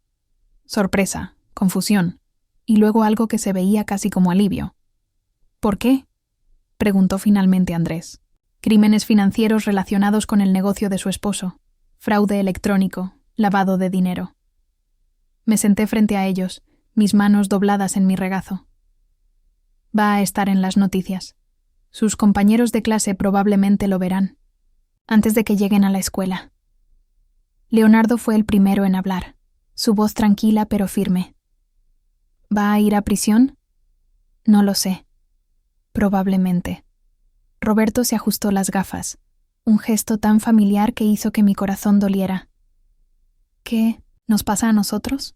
Sorpresa, confusión, y luego algo que se veía casi como alivio. «¿Por qué?», preguntó finalmente Andrés. «Crímenes financieros relacionados con el negocio de su esposo. Fraude electrónico, lavado de dinero». Me senté frente a ellos, mis manos dobladas en mi regazo. «Va a estar en las noticias. Sus compañeros de clase probablemente lo verán, antes de que lleguen a la escuela». Leonardo fue el primero en hablar, su voz tranquila pero firme. «¿Va a ir a prisión? No lo sé. Probablemente». Roberto se ajustó las gafas, un gesto tan familiar que hizo que mi corazón doliera. «¿Qué nos pasa a nosotros?»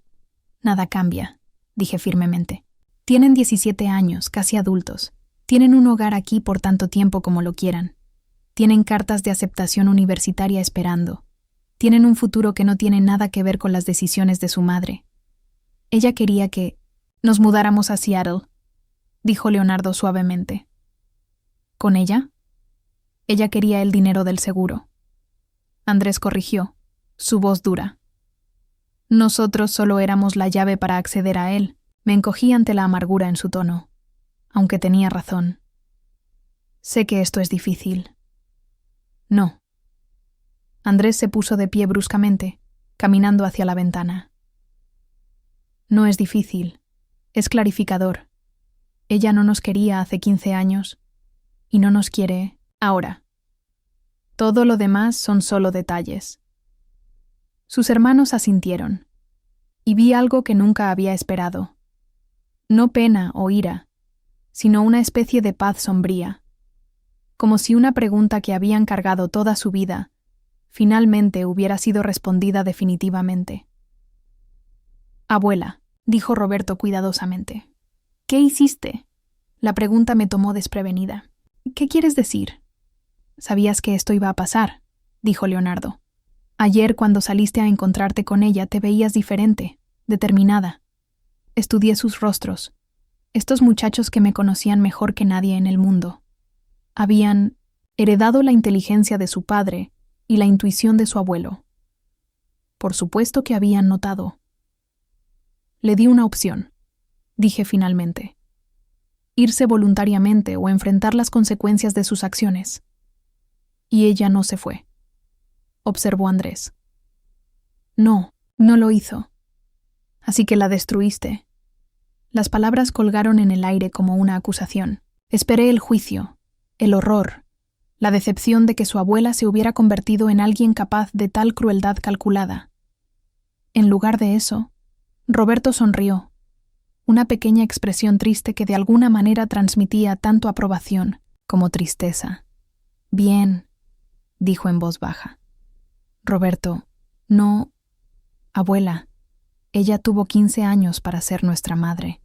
«Nada cambia», dije firmemente. «Tienen 17 años, casi adultos. Tienen un hogar aquí por tanto tiempo como lo quieran. Tienen cartas de aceptación universitaria esperando. Tienen un futuro que no tiene nada que ver con las decisiones de su madre. Ella quería que nos mudáramos a Seattle», dijo Leonardo suavemente. «¿Con ella?» «Ella quería el dinero del seguro». Andrés corrigió, su voz dura. «Nosotros solo éramos la llave para acceder a él». Me encogí ante la amargura en su tono, aunque tenía razón. «Sé que esto es difícil». «No». Andrés se puso de pie bruscamente, caminando hacia la ventana. «No es difícil, es clarificador. Ella no nos quería hace 15 años y no nos quiere ahora. Todo lo demás son solo detalles». Sus hermanos asintieron, y vi algo que nunca había esperado. No pena o ira, sino una especie de paz sombría, como si una pregunta que habían cargado toda su vida finalmente hubiera sido respondida definitivamente. «Abuela», dijo Roberto cuidadosamente. «¿Qué hiciste?». La pregunta me tomó desprevenida. «¿Qué quieres decir?». «Sabías que esto iba a pasar», dijo Leonardo. «Ayer cuando saliste a encontrarte con ella te veías diferente, determinada. Estudié sus rostros. Estos muchachos que me conocían mejor que nadie en el mundo. Habían heredado la inteligencia de su padre y la intuición de su abuelo. Por supuesto que habían notado». «Le di una opción», dije finalmente. «Irse voluntariamente o enfrentar las consecuencias de sus acciones. Y ella no se fue», observó Andrés. «No, no lo hizo. Así que la destruiste». Las palabras colgaron en el aire como una acusación. Esperé el juicio, el horror, la decepción de que su abuela se hubiera convertido en alguien capaz de tal crueldad calculada. En lugar de eso, Roberto sonrió, una pequeña expresión triste que de alguna manera transmitía tanto aprobación como tristeza. «Bien», dijo en voz baja. «Roberto, no... Abuela, ella tuvo 15 años para ser nuestra madre.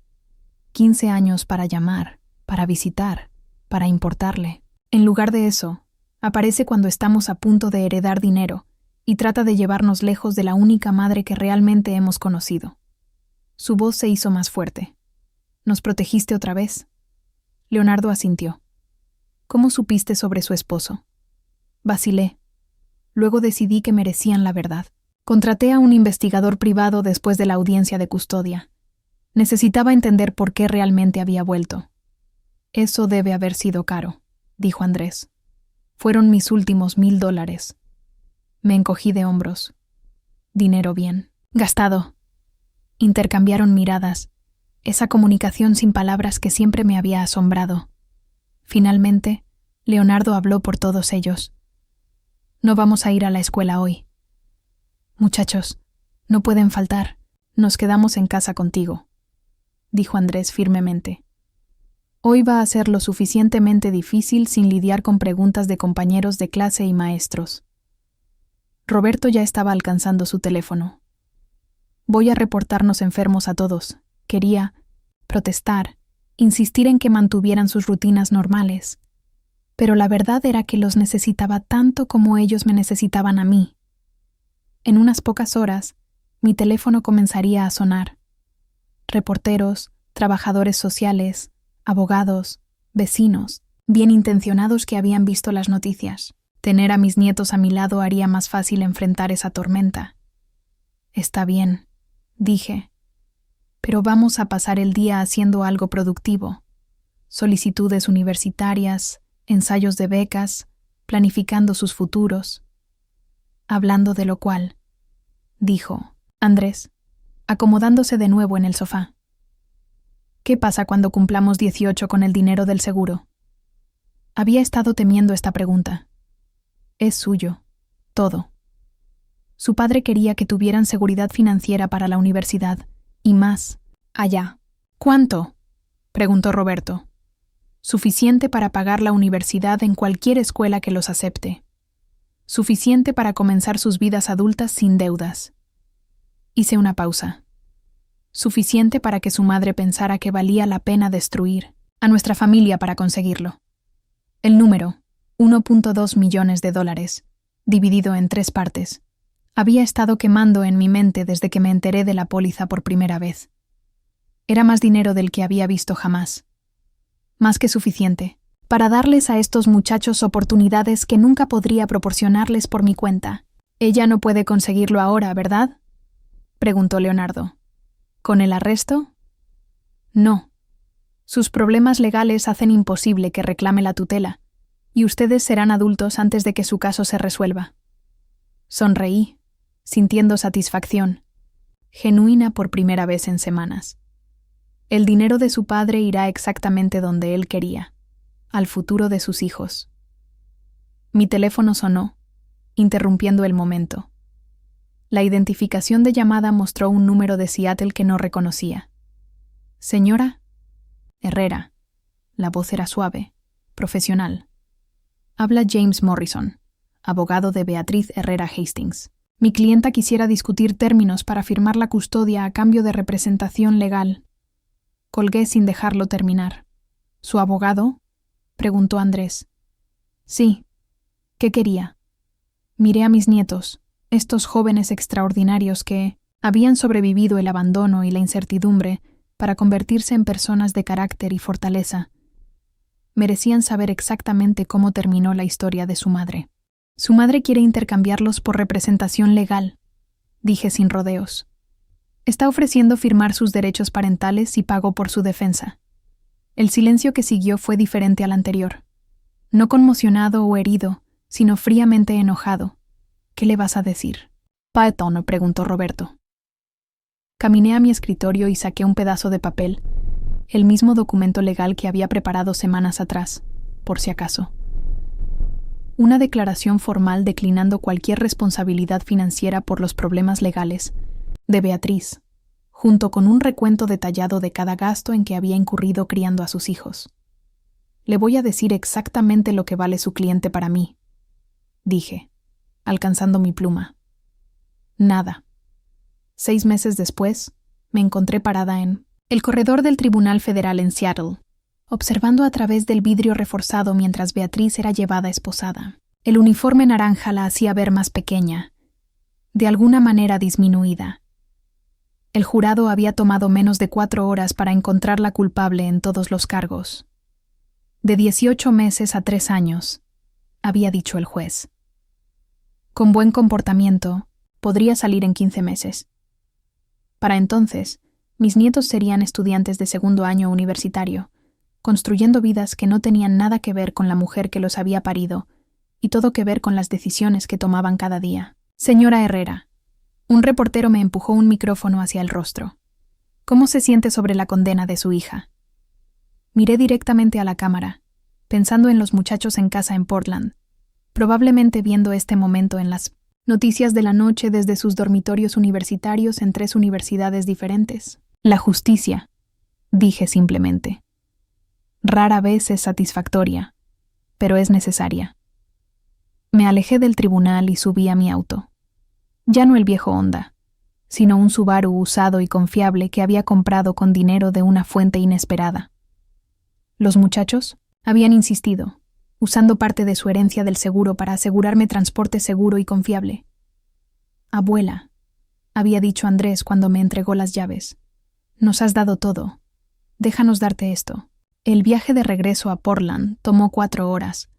15 años para llamar, para visitar, para importarle. En lugar de eso, aparece cuando estamos a punto de heredar dinero y trata de llevarnos lejos de la única madre que realmente hemos conocido. Su voz se hizo más fuerte. ¿Nos protegiste otra vez? Leonardo asintió. ¿Cómo supiste sobre su esposo? Vacilé. Luego decidí que merecían la verdad. Contraté a un investigador privado después de la audiencia de custodia. Necesitaba entender por qué realmente había vuelto. Eso debe haber sido caro, dijo Andrés. Fueron mis últimos $1,000. Me encogí de hombros. Dinero bien gastado. Intercambiaron miradas, esa comunicación sin palabras que siempre me había asombrado. Finalmente, Leonardo habló por todos ellos. No vamos a ir a la escuela hoy. Muchachos, no pueden faltar. Nos quedamos en casa contigo, dijo Andrés firmemente. Hoy va a ser lo suficientemente difícil sin lidiar con preguntas de compañeros de clase y maestros. Roberto ya estaba alcanzando su teléfono. Voy a reportarnos enfermos a todos. Quería protestar, insistir en que mantuvieran sus rutinas normales. Pero la verdad era que los necesitaba tanto como ellos me necesitaban a mí. En unas pocas horas, mi teléfono comenzaría a sonar. Reporteros, trabajadores sociales, abogados, vecinos, bien intencionados que habían visto las noticias. Tener a mis nietos a mi lado haría más fácil enfrentar esa tormenta. Está bien, dije, pero vamos a pasar el día haciendo algo productivo. Solicitudes universitarias, ensayos de becas, planificando sus futuros. Hablando de lo cual, dijo Andrés, acomodándose de nuevo en el sofá. ¿Qué pasa cuando cumplamos 18 con el dinero del seguro? Había estado temiendo esta pregunta. Es suyo, todo. Su padre quería que tuvieran seguridad financiera para la universidad, y más, allá. ¿Cuánto?, preguntó Roberto. Suficiente para pagar la universidad en cualquier escuela que los acepte. Suficiente para comenzar sus vidas adultas sin deudas. Hice una pausa. Suficiente para que su madre pensara que valía la pena destruir a nuestra familia para conseguirlo. El número, $1.2 millones, dividido en 3 partes, había estado quemando en mi mente desde que me enteré de la póliza por primera vez. Era más dinero del que había visto jamás. Más que suficiente para darles a estos muchachos oportunidades que nunca podría proporcionarles por mi cuenta. Ella no puede conseguirlo ahora, ¿verdad?, preguntó Leonardo. ¿Con el arresto? No. Sus problemas legales hacen imposible que reclame la tutela, y ustedes serán adultos antes de que su caso se resuelva. Sonreí, sintiendo satisfacción, genuina por primera vez en semanas. El dinero de su padre irá exactamente donde él quería, al futuro de sus hijos. Mi teléfono sonó, interrumpiendo el momento. La identificación de llamada mostró un número de Seattle que no reconocía. «Señora?» Herrera. La voz era suave, profesional. Habla James Morrison, abogado de Beatriz Herrera Hastings. Mi clienta quisiera discutir términos para firmar la custodia a cambio de representación legal. Colgué sin dejarlo terminar. ¿Su abogado?, preguntó Andrés. Sí. ¿Qué quería? Miré a mis nietos, estos jóvenes extraordinarios que habían sobrevivido el abandono y la incertidumbre para convertirse en personas de carácter y fortaleza. Merecían saber exactamente cómo terminó la historia de su madre. Su madre quiere intercambiarlos por representación legal, dije sin rodeos. Está ofreciendo firmar sus derechos parentales y pagó por su defensa. El silencio que siguió fue diferente al anterior. No conmocionado o herido, sino fríamente enojado. ¿Qué le vas a decir? Python, preguntó Roberto. Caminé a mi escritorio y saqué un pedazo de papel, el mismo documento legal que había preparado semanas atrás, por si acaso. Una declaración formal declinando cualquier responsabilidad financiera por los problemas legales de Beatriz, junto con un recuento detallado de cada gasto en que había incurrido criando a sus hijos. Le voy a decir exactamente lo que vale su cliente para mí, dije, alcanzando mi pluma. Nada. 6 meses después, me encontré parada en el corredor del Tribunal Federal en Seattle, observando a través del vidrio reforzado mientras Beatriz era llevada esposada. El uniforme naranja la hacía ver más pequeña, de alguna manera disminuida. El jurado había tomado menos de 4 horas para encontrarla culpable en todos los cargos. De 18 meses a 3 años, había dicho el juez. Con buen comportamiento, podría salir en 15 meses. Para entonces, mis nietos serían estudiantes de segundo año universitario, construyendo vidas que no tenían nada que ver con la mujer que los había parido y todo que ver con las decisiones que tomaban cada día. Señora Herrera, un reportero me empujó un micrófono hacia el rostro. ¿Cómo se siente sobre la condena de su hija? Miré directamente a la cámara, pensando en los muchachos en casa en Portland, probablemente viendo este momento en las noticias de la noche desde sus dormitorios universitarios en 3 universidades diferentes. La justicia, dije simplemente. Rara vez es satisfactoria, pero es necesaria. Me alejé del tribunal y subí a mi auto. Ya no el viejo Honda, sino un Subaru usado y confiable que había comprado con dinero de una fuente inesperada. Los muchachos habían insistido, usando parte de su herencia del seguro para asegurarme transporte seguro y confiable. Abuela, había dicho Andrés cuando me entregó las llaves, nos has dado todo. Déjanos darte esto. El viaje de regreso a Portland tomó 4 horas,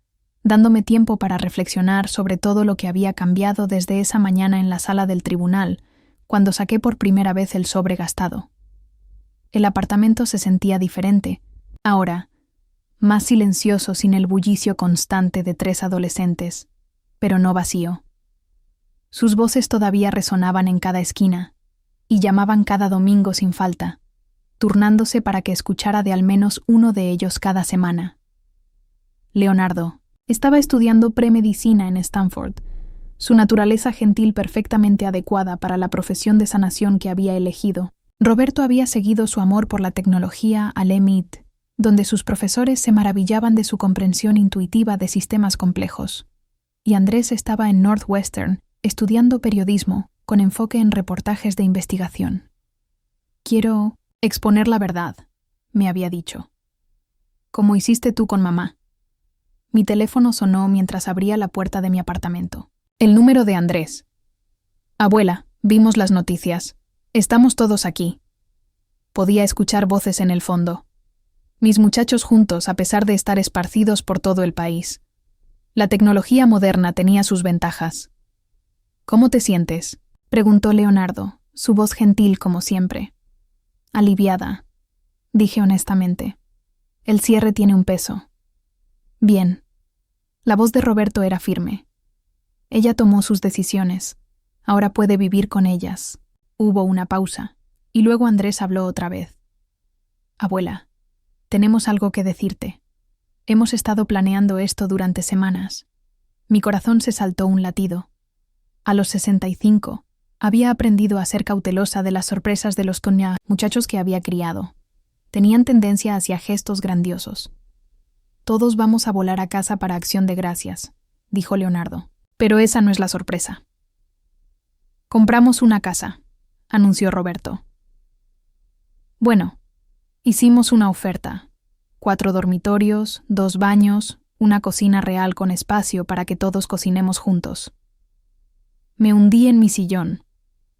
dándome tiempo para reflexionar sobre todo lo que había cambiado desde esa mañana en la sala del tribunal, cuando saqué por primera vez el sobre gastado. El apartamento se sentía diferente, ahora, más silencioso sin el bullicio constante de 3 adolescentes, pero no vacío. Sus voces todavía resonaban en cada esquina, y llamaban cada domingo sin falta, turnándose para que escuchara de al menos uno de ellos cada semana. Leonardo estaba estudiando premedicina en Stanford, su naturaleza gentil perfectamente adecuada para la profesión de sanación que había elegido. Roberto había seguido su amor por la tecnología al MIT, donde sus profesores se maravillaban de su comprensión intuitiva de sistemas complejos, y Andrés estaba en Northwestern estudiando periodismo con enfoque en reportajes de investigación. Quiero exponer la verdad, me había dicho. Como hiciste tú con mamá. Mi teléfono sonó mientras abría la puerta de mi apartamento. El número de Andrés. Abuela, vimos las noticias. Estamos todos aquí. Podía escuchar voces en el fondo. Mis muchachos juntos a pesar de estar esparcidos por todo el país. La tecnología moderna tenía sus ventajas. ¿Cómo te sientes?, preguntó Leonardo, su voz gentil como siempre. Aliviada, dije honestamente. El cierre tiene un peso. Bien. La voz de Roberto era firme. Ella tomó sus decisiones. Ahora puede vivir con ellas. Hubo una pausa, y luego Andrés habló otra vez. Abuela, tenemos algo que decirte. Hemos estado planeando esto durante semanas. Mi corazón se saltó un latido. A los 65, había aprendido a ser cautelosa de las sorpresas de los muchachos que había criado. Tenían tendencia hacia gestos grandiosos. Todos vamos a volar a casa para Acción de Gracias, dijo Leonardo. Pero esa no es la sorpresa. Compramos una casa, anunció Roberto. Bueno, hicimos una oferta. 4 dormitorios, 2 baños, una cocina real con espacio para que todos cocinemos juntos. Me hundí en mi sillón,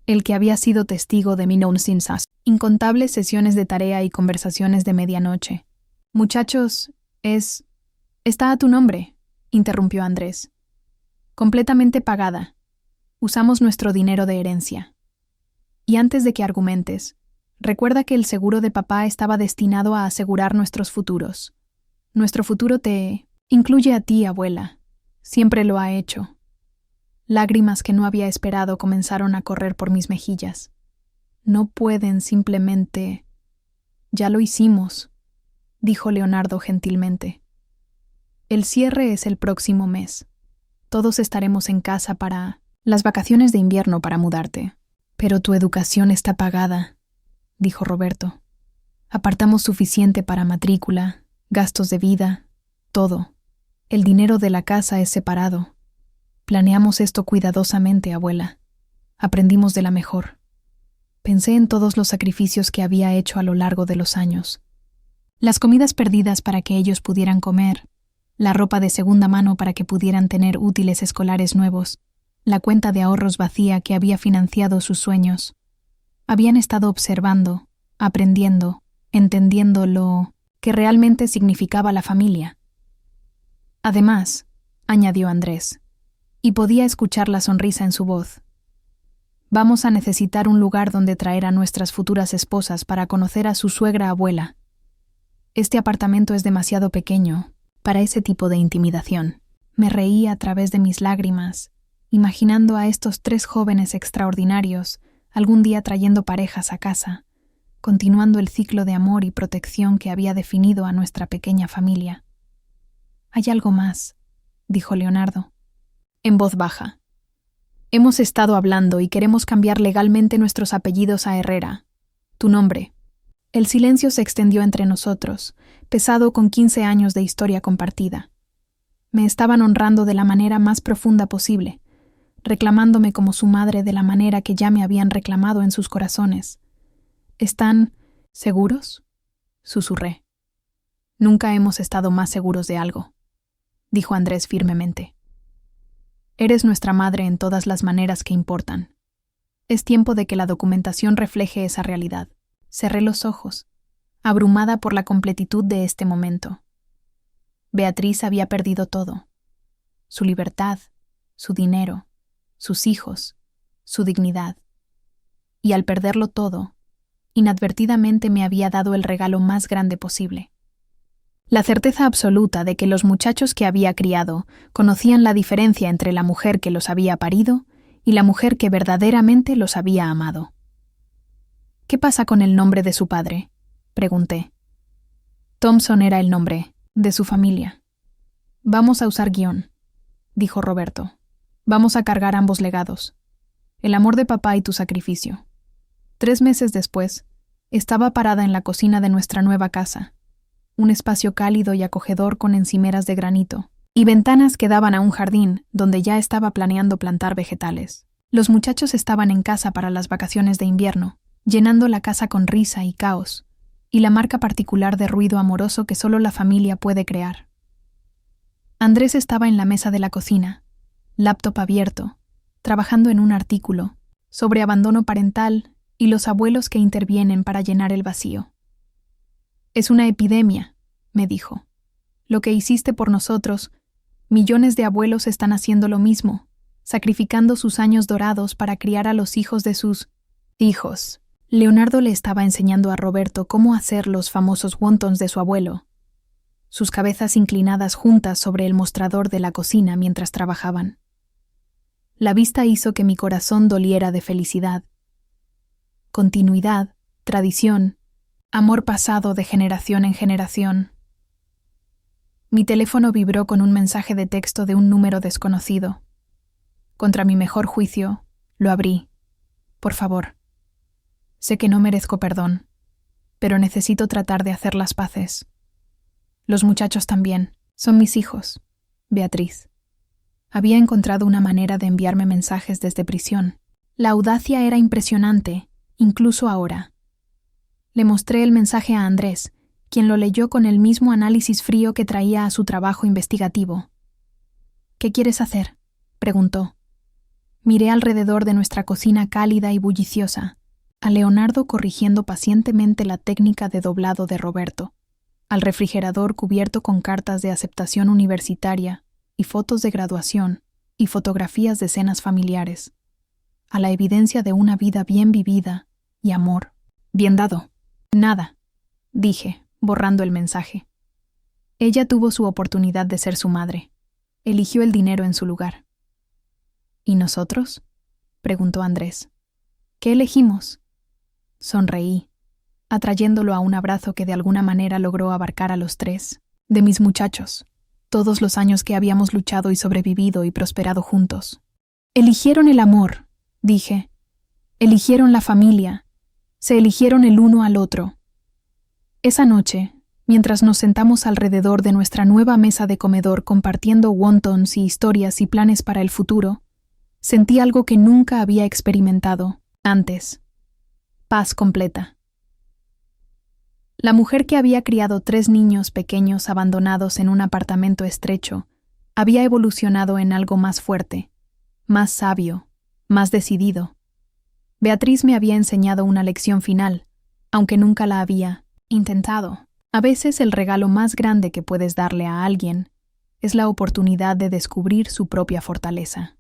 el que había sido testigo de mi nonsense, incontables sesiones de tarea y conversaciones de medianoche. Muchachos, está a tu nombre, interrumpió Andrés. Completamente pagada. Usamos nuestro dinero de herencia. Y antes de que argumentes, recuerda que el seguro de papá estaba destinado a asegurar nuestros futuros. Nuestro futuro te incluye a ti, abuela. Siempre lo ha hecho. Lágrimas que no había esperado comenzaron a correr por mis mejillas. No pueden simplemente... Ya lo hicimos, dijo Leonardo gentilmente. El cierre es el próximo mes. Todos estaremos en casa para las vacaciones de invierno para mudarte. Pero tu educación está pagada, dijo Roberto. Apartamos suficiente para matrícula, gastos de vida, todo. El dinero de la casa es separado. Planeamos esto cuidadosamente, abuela. Aprendimos de la mejor. Pensé en todos los sacrificios que había hecho a lo largo de los años. Las comidas perdidas para que ellos pudieran comer, la ropa de segunda mano para que pudieran tener útiles escolares nuevos, la cuenta de ahorros vacía que había financiado sus sueños. Habían estado observando, aprendiendo, entendiendo lo que realmente significaba la familia. Además, añadió Andrés, y podía escuchar la sonrisa en su voz, vamos a necesitar un lugar donde traer a nuestras futuras esposas para conocer a su suegra abuela. Este apartamento es demasiado pequeño para ese tipo de intimidación. Me reí a través de mis lágrimas, imaginando a estos 3 jóvenes extraordinarios algún día trayendo parejas a casa, continuando el ciclo de amor y protección que había definido a nuestra pequeña familia. Hay algo más, dijo Leonardo, en voz baja. Hemos estado hablando y queremos cambiar legalmente nuestros apellidos a Herrera. Tu nombre. El silencio se extendió entre nosotros, pesado con 15 años de historia compartida. Me estaban honrando de la manera más profunda posible, reclamándome como su madre de la manera que ya me habían reclamado en sus corazones. ¿Están seguros?, susurré. Nunca hemos estado más seguros de algo, dijo Andrés firmemente. Eres nuestra madre en todas las maneras que importan. Es tiempo de que la documentación refleje esa realidad. Cerré los ojos, abrumada por la completitud de este momento. Beatriz había perdido todo: su libertad, su dinero, sus hijos, su dignidad. Y al perderlo todo, inadvertidamente me había dado el regalo más grande posible: la certeza absoluta de que los muchachos que había criado conocían la diferencia entre la mujer que los había parido y la mujer que verdaderamente los había amado. ¿Qué pasa con el nombre de su padre?, pregunté. Thompson era el nombre de su familia. Vamos a usar guión, dijo Roberto. Vamos a cargar ambos legados: el amor de papá y tu sacrificio. 3 meses después, estaba parada en la cocina de nuestra nueva casa, un espacio cálido y acogedor con encimeras de granito, y ventanas que daban a un jardín donde ya estaba planeando plantar vegetales. Los muchachos estaban en casa para las vacaciones de invierno, llenando la casa con risa y caos, y la marca particular de ruido amoroso que solo la familia puede crear. Andrés estaba en la mesa de la cocina, laptop abierto, trabajando en un artículo sobre abandono parental y los abuelos que intervienen para llenar el vacío. Es una epidemia, me dijo. Lo que hiciste por nosotros, millones de abuelos están haciendo lo mismo, sacrificando sus años dorados para criar a los hijos de sus hijos. Leonardo le estaba enseñando a Roberto cómo hacer los famosos wontons de su abuelo, sus cabezas inclinadas juntas sobre el mostrador de la cocina mientras trabajaban. La vista hizo que mi corazón doliera de felicidad. Continuidad, tradición, amor pasado de generación en generación. Mi teléfono vibró con un mensaje de texto de un número desconocido. Contra mi mejor juicio, lo abrí. Por favor. Sé que no merezco perdón, pero necesito tratar de hacer las paces. Los muchachos también. Son mis hijos. Beatriz. Había encontrado una manera de enviarme mensajes desde prisión. La audacia era impresionante, incluso ahora. Le mostré el mensaje a Andrés, quien lo leyó con el mismo análisis frío que traía a su trabajo investigativo. ¿Qué quieres hacer?, preguntó. Miré alrededor de nuestra cocina cálida y bulliciosa, a Leonardo corrigiendo pacientemente la técnica de doblado de Roberto, al refrigerador cubierto con cartas de aceptación universitaria y fotos de graduación y fotografías de cenas familiares, a la evidencia de una vida bien vivida y amor. Bien dado. Nada, dije, borrando el mensaje. Ella tuvo su oportunidad de ser su madre. Eligió el dinero en su lugar. ¿Y nosotros?, preguntó Andrés. ¿Qué elegimos? Sonreí, atrayéndolo a un abrazo que de alguna manera logró abarcar a los 3, de mis muchachos, todos los años que habíamos luchado y sobrevivido y prosperado juntos. Eligieron el amor, dije. Eligieron la familia. Se eligieron el uno al otro. Esa noche, mientras nos sentamos alrededor de nuestra nueva mesa de comedor compartiendo wontons y historias y planes para el futuro, sentí algo que nunca había experimentado antes. Paz completa. La mujer que había criado 3 niños pequeños abandonados en un apartamento estrecho había evolucionado en algo más fuerte, más sabio, más decidido. Beatriz me había enseñado una lección final, aunque nunca la había intentado. A veces el regalo más grande que puedes darle a alguien es la oportunidad de descubrir su propia fortaleza.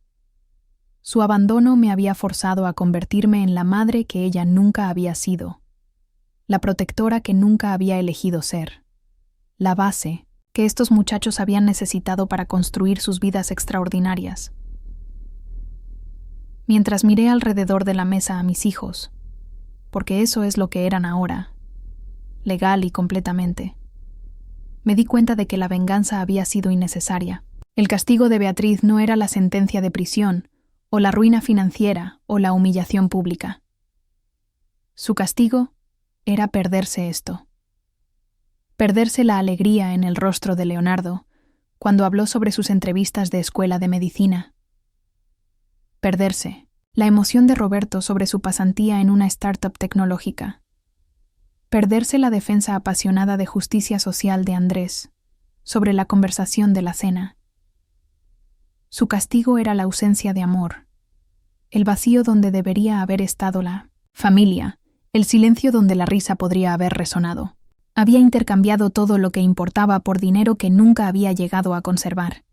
Su abandono me había forzado a convertirme en la madre que ella nunca había sido, la protectora que nunca había elegido ser, la base que estos muchachos habían necesitado para construir sus vidas extraordinarias. Mientras miré alrededor de la mesa a mis hijos, porque eso es lo que eran ahora, legal y completamente, me di cuenta de que la venganza había sido innecesaria. El castigo de Beatriz no era la sentencia de prisión, o la ruina financiera, o la humillación pública. Su castigo era perderse esto. Perderse la alegría en el rostro de Leonardo cuando habló sobre sus entrevistas de escuela de medicina. Perderse la emoción de Roberto sobre su pasantía en una startup tecnológica. Perderse la defensa apasionada de justicia social de Andrés sobre la conversación de la cena. Su castigo era la ausencia de amor, el vacío donde debería haber estado la familia, el silencio donde la risa podría haber resonado. Había intercambiado todo lo que importaba por dinero que nunca había llegado a conservar.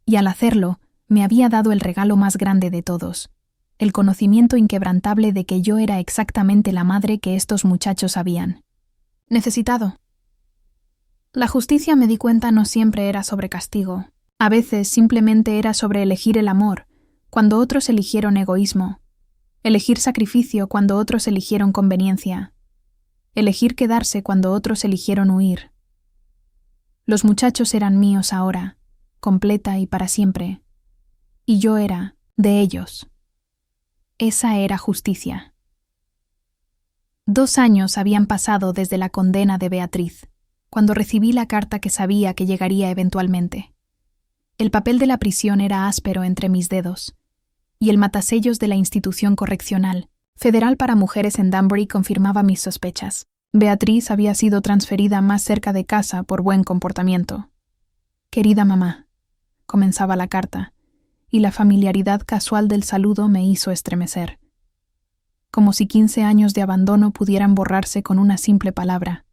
Y al hacerlo, me había dado el regalo más grande de todos, el conocimiento inquebrantable de que yo era exactamente la madre que estos muchachos habían necesitado. La justicia, me di cuenta, no siempre era sobre castigo. A veces simplemente era sobre elegir el amor, cuando otros eligieron egoísmo, elegir sacrificio cuando otros eligieron conveniencia, elegir quedarse cuando otros eligieron huir. Los muchachos eran míos ahora, completa y para siempre, y yo era de ellos. Esa era justicia. 2 años habían pasado desde la condena de Beatriz, cuando recibí la carta que sabía que llegaría eventualmente. El papel de la prisión era áspero entre mis dedos, y el matasellos de la institución correccional, federal para mujeres en Danbury, confirmaba mis sospechas. Beatriz había sido transferida más cerca de casa por buen comportamiento. Querida mamá, comenzaba la carta, y la familiaridad casual del saludo me hizo estremecer. Como si 15 años de abandono pudieran borrarse con una simple palabra.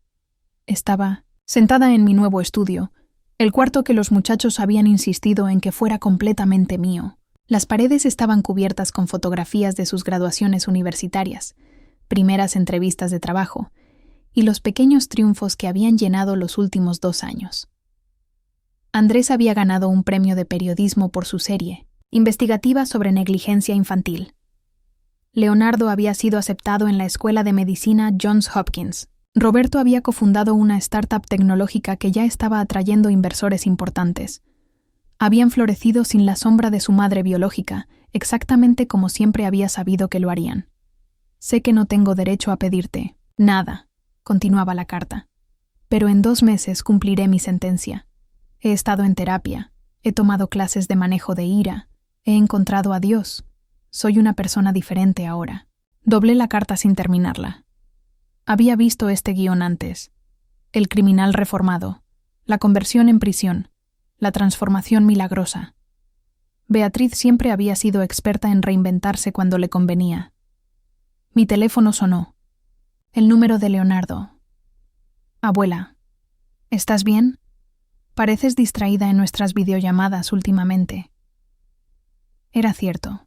Estaba sentada en mi nuevo estudio, el cuarto que los muchachos habían insistido en que fuera completamente mío. Las paredes estaban cubiertas con fotografías de sus graduaciones universitarias, primeras entrevistas de trabajo, y los pequeños triunfos que habían llenado los últimos 2 años. Andrés había ganado un premio de periodismo por su serie, investigativa sobre negligencia infantil. Leonardo había sido aceptado en la escuela de medicina Johns Hopkins. Roberto había cofundado una startup tecnológica que ya estaba atrayendo inversores importantes. Habían florecido sin la sombra de su madre biológica, exactamente como siempre había sabido que lo harían. Sé que no tengo derecho a pedirte nada, continuaba la carta, pero en 2 meses cumpliré mi sentencia. He estado en terapia, he tomado clases de manejo de ira, he encontrado a Dios. Soy una persona diferente ahora. Doblé la carta sin terminarla. Había visto este guión antes. El criminal reformado, la conversión en prisión, la transformación milagrosa. Beatriz siempre había sido experta en reinventarse cuando le convenía. Mi teléfono sonó. El número de Leonardo. Abuela, ¿estás bien? Pareces distraída en nuestras videollamadas últimamente. Era cierto.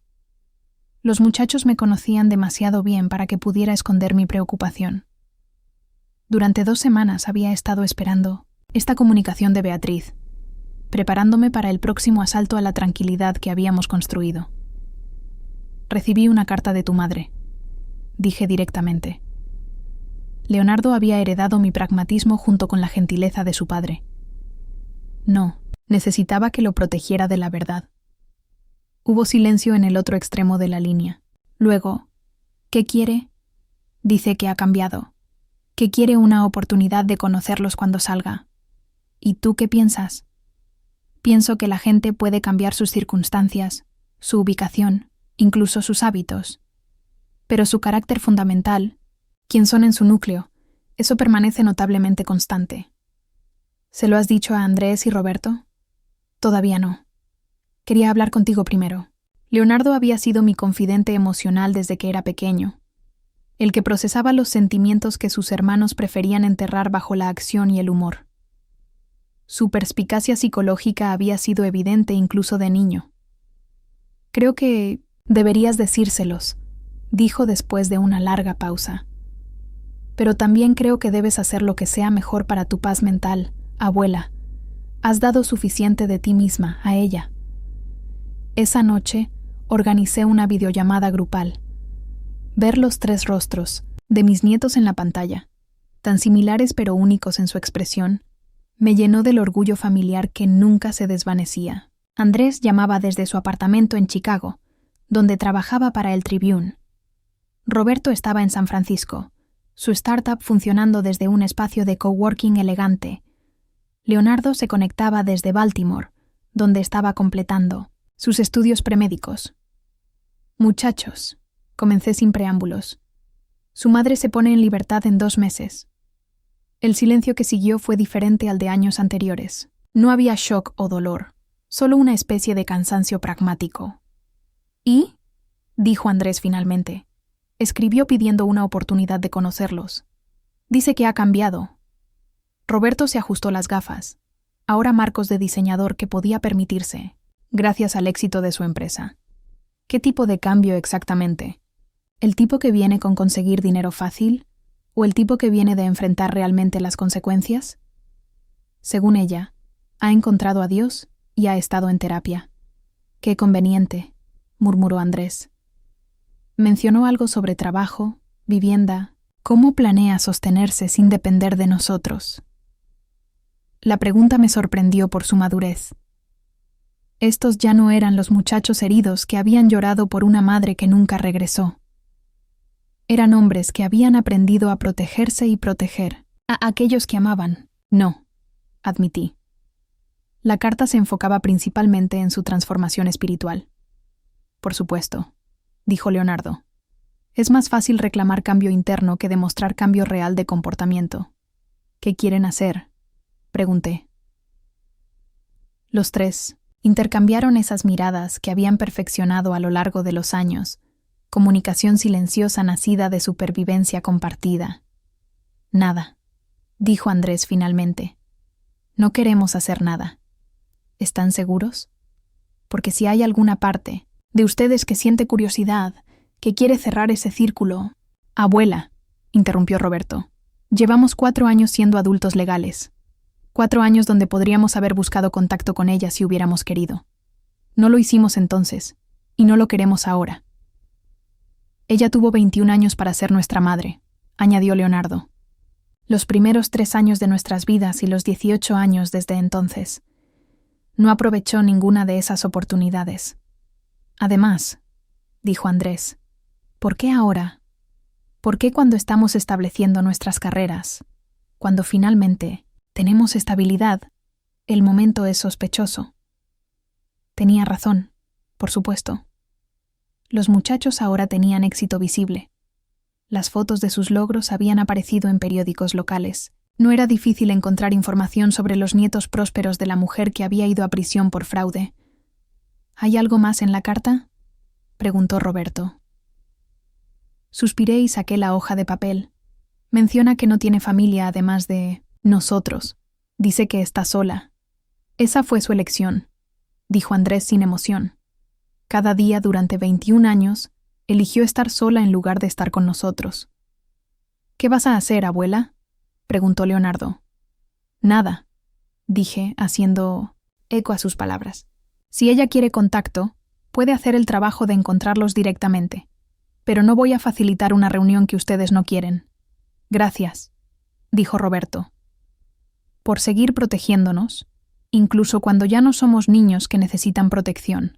Los muchachos me conocían demasiado bien para que pudiera esconder mi preocupación. Durante 2 semanas había estado esperando esta comunicación de Beatriz, preparándome para el próximo asalto a la tranquilidad que habíamos construido. Recibí una carta de tu madre, dije directamente. Leonardo había heredado mi pragmatismo junto con la gentileza de su padre. No, necesitaba que lo protegiera de la verdad. Hubo silencio en el otro extremo de la línea. Luego, ¿qué quiere? Dice que ha cambiado, que quiere una oportunidad de conocerlos cuando salga. ¿Y tú qué piensas? Pienso que la gente puede cambiar sus circunstancias, su ubicación, incluso sus hábitos. Pero su carácter fundamental, quien son en su núcleo, eso permanece notablemente constante. ¿Se lo has dicho a Andrés y Roberto? Todavía no. Quería hablar contigo primero. Leonardo había sido mi confidente emocional desde que era pequeño, el que procesaba los sentimientos que sus hermanos preferían enterrar bajo la acción y el humor. Su perspicacia psicológica había sido evidente incluso de niño. Creo que deberías decírselos, dijo después de una larga pausa. Pero también creo que debes hacer lo que sea mejor para tu paz mental, abuela. Has dado suficiente de ti misma a ella. Esa noche organicé una videollamada grupal. Ver los 3 rostros de mis nietos en la pantalla, tan similares pero únicos en su expresión, me llenó del orgullo familiar que nunca se desvanecía. Andrés llamaba desde su apartamento en Chicago, donde trabajaba para el Tribune. Roberto estaba en San Francisco, su startup funcionando desde un espacio de coworking elegante. Leonardo se conectaba desde Baltimore, donde estaba completando sus estudios premédicos. Muchachos, comencé sin preámbulos. Su madre se pone en libertad en 2 meses. El silencio que siguió fue diferente al de años anteriores. No había shock o dolor, solo una especie de cansancio pragmático. ¿Y? Dijo Andrés finalmente. Escribió pidiendo una oportunidad de conocerlos. Dice que ha cambiado. Roberto se ajustó las gafas, ahora marcos de diseñador que podía permitirse, gracias al éxito de su empresa. ¿Qué tipo de cambio exactamente? ¿El tipo que viene con conseguir dinero fácil? ¿O el tipo que viene de enfrentar realmente las consecuencias? Según ella, ha encontrado a Dios y ha estado en terapia. Qué conveniente, murmuró Andrés. Mencionó algo sobre trabajo, vivienda, cómo planea sostenerse sin depender de nosotros. La pregunta me sorprendió por su madurez. Estos ya no eran los muchachos heridos que habían llorado por una madre que nunca regresó. Eran hombres que habían aprendido a protegerse y proteger a aquellos que amaban. No, admití. La carta se enfocaba principalmente en su transformación espiritual. Por supuesto, dijo Leonardo. Es más fácil reclamar cambio interno que demostrar cambio real de comportamiento. ¿Qué quieren hacer?, pregunté. Los 3 intercambiaron esas miradas que habían perfeccionado a lo largo de los años, comunicación silenciosa nacida de supervivencia compartida. Nada, dijo Andrés finalmente. No queremos hacer nada. ¿Están seguros? Porque si hay alguna parte de ustedes que siente curiosidad, que quiere cerrar ese círculo... Abuela, interrumpió Roberto, llevamos 4 años siendo adultos legales. 4 años donde podríamos haber buscado contacto con ella si hubiéramos querido. No lo hicimos entonces, y no lo queremos ahora. Ella tuvo 21 años para ser nuestra madre, añadió Leonardo. Los primeros 3 años de nuestras vidas y los 18 años desde entonces. No aprovechó ninguna de esas oportunidades. Además, dijo Andrés, ¿por qué ahora? ¿Por qué cuando estamos estableciendo nuestras carreras, cuando finalmente tenemos estabilidad, el momento es sospechoso? Tenía razón, por supuesto. Los muchachos ahora tenían éxito visible. Las fotos de sus logros habían aparecido en periódicos locales. No era difícil encontrar información sobre los nietos prósperos de la mujer que había ido a prisión por fraude. ¿Hay algo más en la carta?, preguntó Roberto. Suspiré y saqué la hoja de papel. Menciona que no tiene familia además de nosotros. Dice que está sola. Esa fue su elección, dijo Andrés sin emoción. Cada día durante 21 años, eligió estar sola en lugar de estar con nosotros. ¿Qué vas a hacer, abuela?, preguntó Leonardo. Nada, dije, haciendo eco a sus palabras. Si ella quiere contacto, puede hacer el trabajo de encontrarlos directamente, pero no voy a facilitar una reunión que ustedes no quieren. Gracias, dijo Roberto. Por seguir protegiéndonos, incluso cuando ya no somos niños que necesitan protección.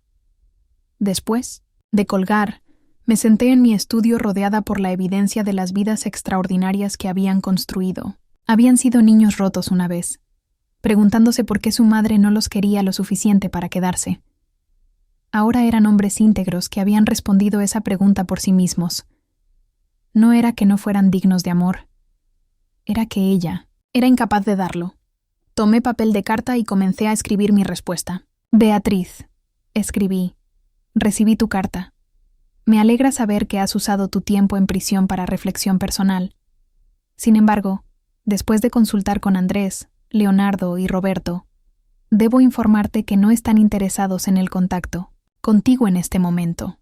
Después de colgar, me senté en mi estudio rodeada por la evidencia de las vidas extraordinarias que habían construido. Habían sido niños rotos una vez, preguntándose por qué su madre no los quería lo suficiente para quedarse. Ahora eran hombres íntegros que habían respondido esa pregunta por sí mismos. No era que no fueran dignos de amor, era que ella era incapaz de darlo. Tomé papel de carta y comencé a escribir mi respuesta. Beatriz, escribí, Recibí tu carta. Me alegra saber que has usado tu tiempo en prisión para reflexión personal. Sin embargo, después de consultar con Andrés, Leonardo y Roberto, debo informarte que no están interesados en el contacto contigo en este momento.